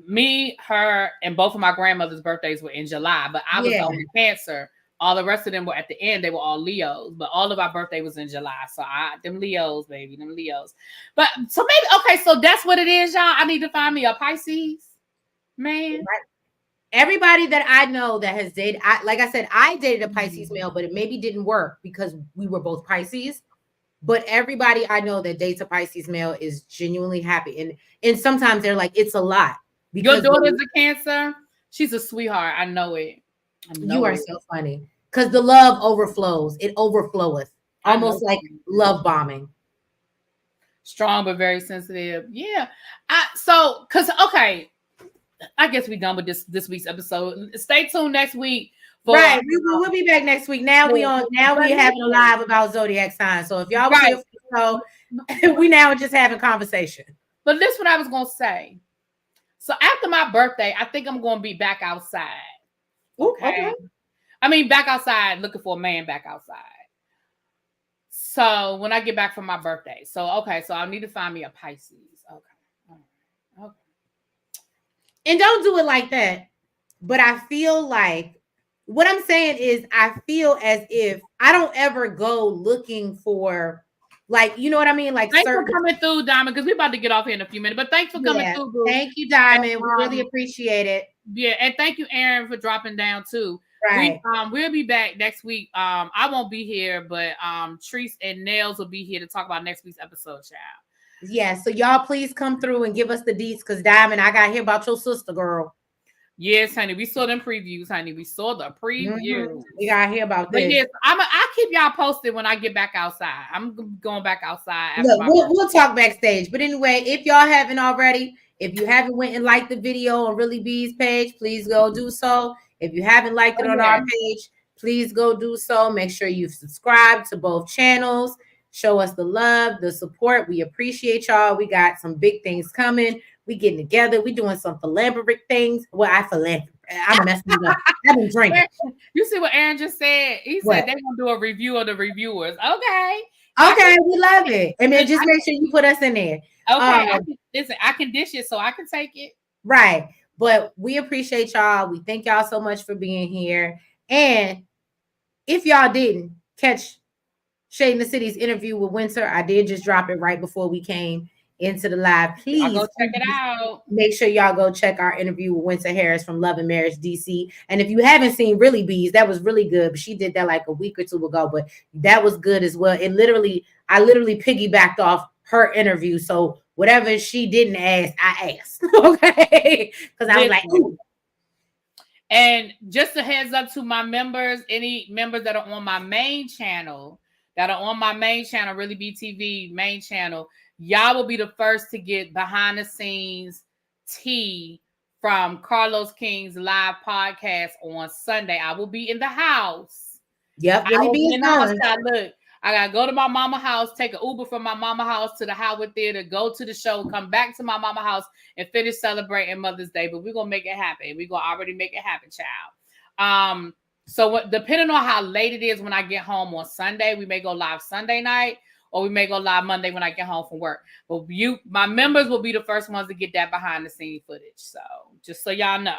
Me, her, and both of my grandmother's birthdays were in July, but I was only Cancer. All the rest of them were at the end. They were all Leos, but all of our birthday was in July. So them Leos, baby, them Leos. But so maybe, okay, so that's what it is, y'all. I need to find me a Pisces, man. Right. Everybody that I know that has dated, like I said, I dated a Pisces male, but it maybe didn't work because we were both Pisces. But everybody I know that dates a Pisces male is genuinely happy. And sometimes they're like, it's a lot. Your daughter's a Cancer. She's a sweetheart. I know it. You are so funny because the love overflows. It overfloweth, almost like love bombing. Strong but very sensitive. Yeah. Okay. I guess we're done with this week's episode. Stay tuned next week. Right, we'll be back next week. Now we having a live about zodiac signs. So if y'all was here for the show, we now are just having conversation. But this is what I was gonna say. So after my birthday, I think I'm gonna be back outside. Okay. I mean, back outside, looking for a man back outside. So when I get back from my birthday. So I need to find me a Pisces. Okay. And don't do it like that. But I feel like what I'm saying is I feel as if I don't ever go looking for, like, you know what I mean? Like, thanks for coming through, Diamond, because we're about to get off here in a few minutes. But thanks for coming through, boo. Thank you, Diamond. We really appreciate it. Yeah, and thank you, Aaron, for dropping down too. Right. We'll be back next week. I won't be here, but Treese and Nails will be here to talk about next week's episode, child. Yeah, so y'all please come through and give us the deets, because Diamond, I got to hear about your sister, girl. Yes, honey. We saw them previews, honey. We saw the previews. Mm-hmm. We got to hear about this. But yes, I'll keep y'all posted when I get back outside. I'm going back outside. Look, we'll talk backstage. But anyway, if y'all haven't already, if you haven't went and liked the video on Really Bee's page, please go do so. If you haven't liked it on our page, please go do so. Make sure you subscribe to both channels. Show us the love, the support. We appreciate y'all. We got some big things coming. We getting together. We doing some philanthropic things. Well, I'm messing it up. I've been drinking. You see what Aaron just said? He said they're gonna do a review of the reviewers. Okay, we love it. And then just make sure you put us in there. Okay, listen, I can dish it, so I can take it. Right. But we appreciate y'all. We thank y'all so much for being here. And if y'all didn't catch Shade in the City's interview with Winter, I did just drop it right before we came into the live. Y'all go Please, check it please out. make sure y'all go check our interview with Winter Harris from Love and Marriage DC. And if you haven't seen Really Bees, that was really good. But she did that like a week or two ago, but that was good as well. I literally piggybacked off her interview. So whatever she didn't ask, I asked. Okay. Because I was like, Listen. And just a heads up to my members, any members that are on my main channel, Really BTV main channel, y'all will be the first to get behind the scenes tea from Carlos King's live podcast on Sunday. I will be in the house. yep, I Really will Be be is in the house. going. Now, look, I gotta go to my mama house, take an Uber from my mama house to the Howard Theater, go to the show, come back to my mama house, and finish celebrating Mother's Day. But we're gonna make it happen. We're gonna already make it happen, child. So depending on how late it is when I get home on Sunday, we may go live Sunday night, or we may go live Monday when I get home from work. But my members will be the first ones to get that behind the scene footage. So just so y'all know.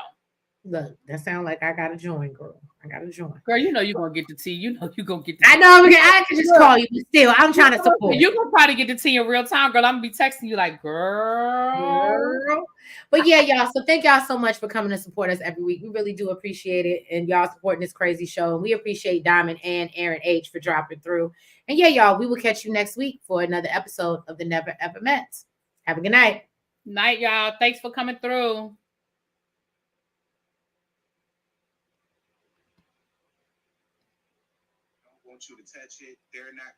Look, that sounds like I gotta join, girl. I gotta join. Girl, you know you're gonna get the tea. You know you're gonna get the I tea. know I can just call you, but still, I'm trying to support. You're gonna probably get the tea in real time, girl. I'm gonna be texting you like, girl. But yeah, y'all. So thank y'all so much for coming to support us every week. We really do appreciate it. And y'all supporting this crazy show. And we appreciate Diamond and Aaron H for dropping through. And yeah, y'all, we will catch you next week for another episode of the Never Ever Met. Have a good night. Night, y'all. Thanks for coming through. Want you to touch it. They're not.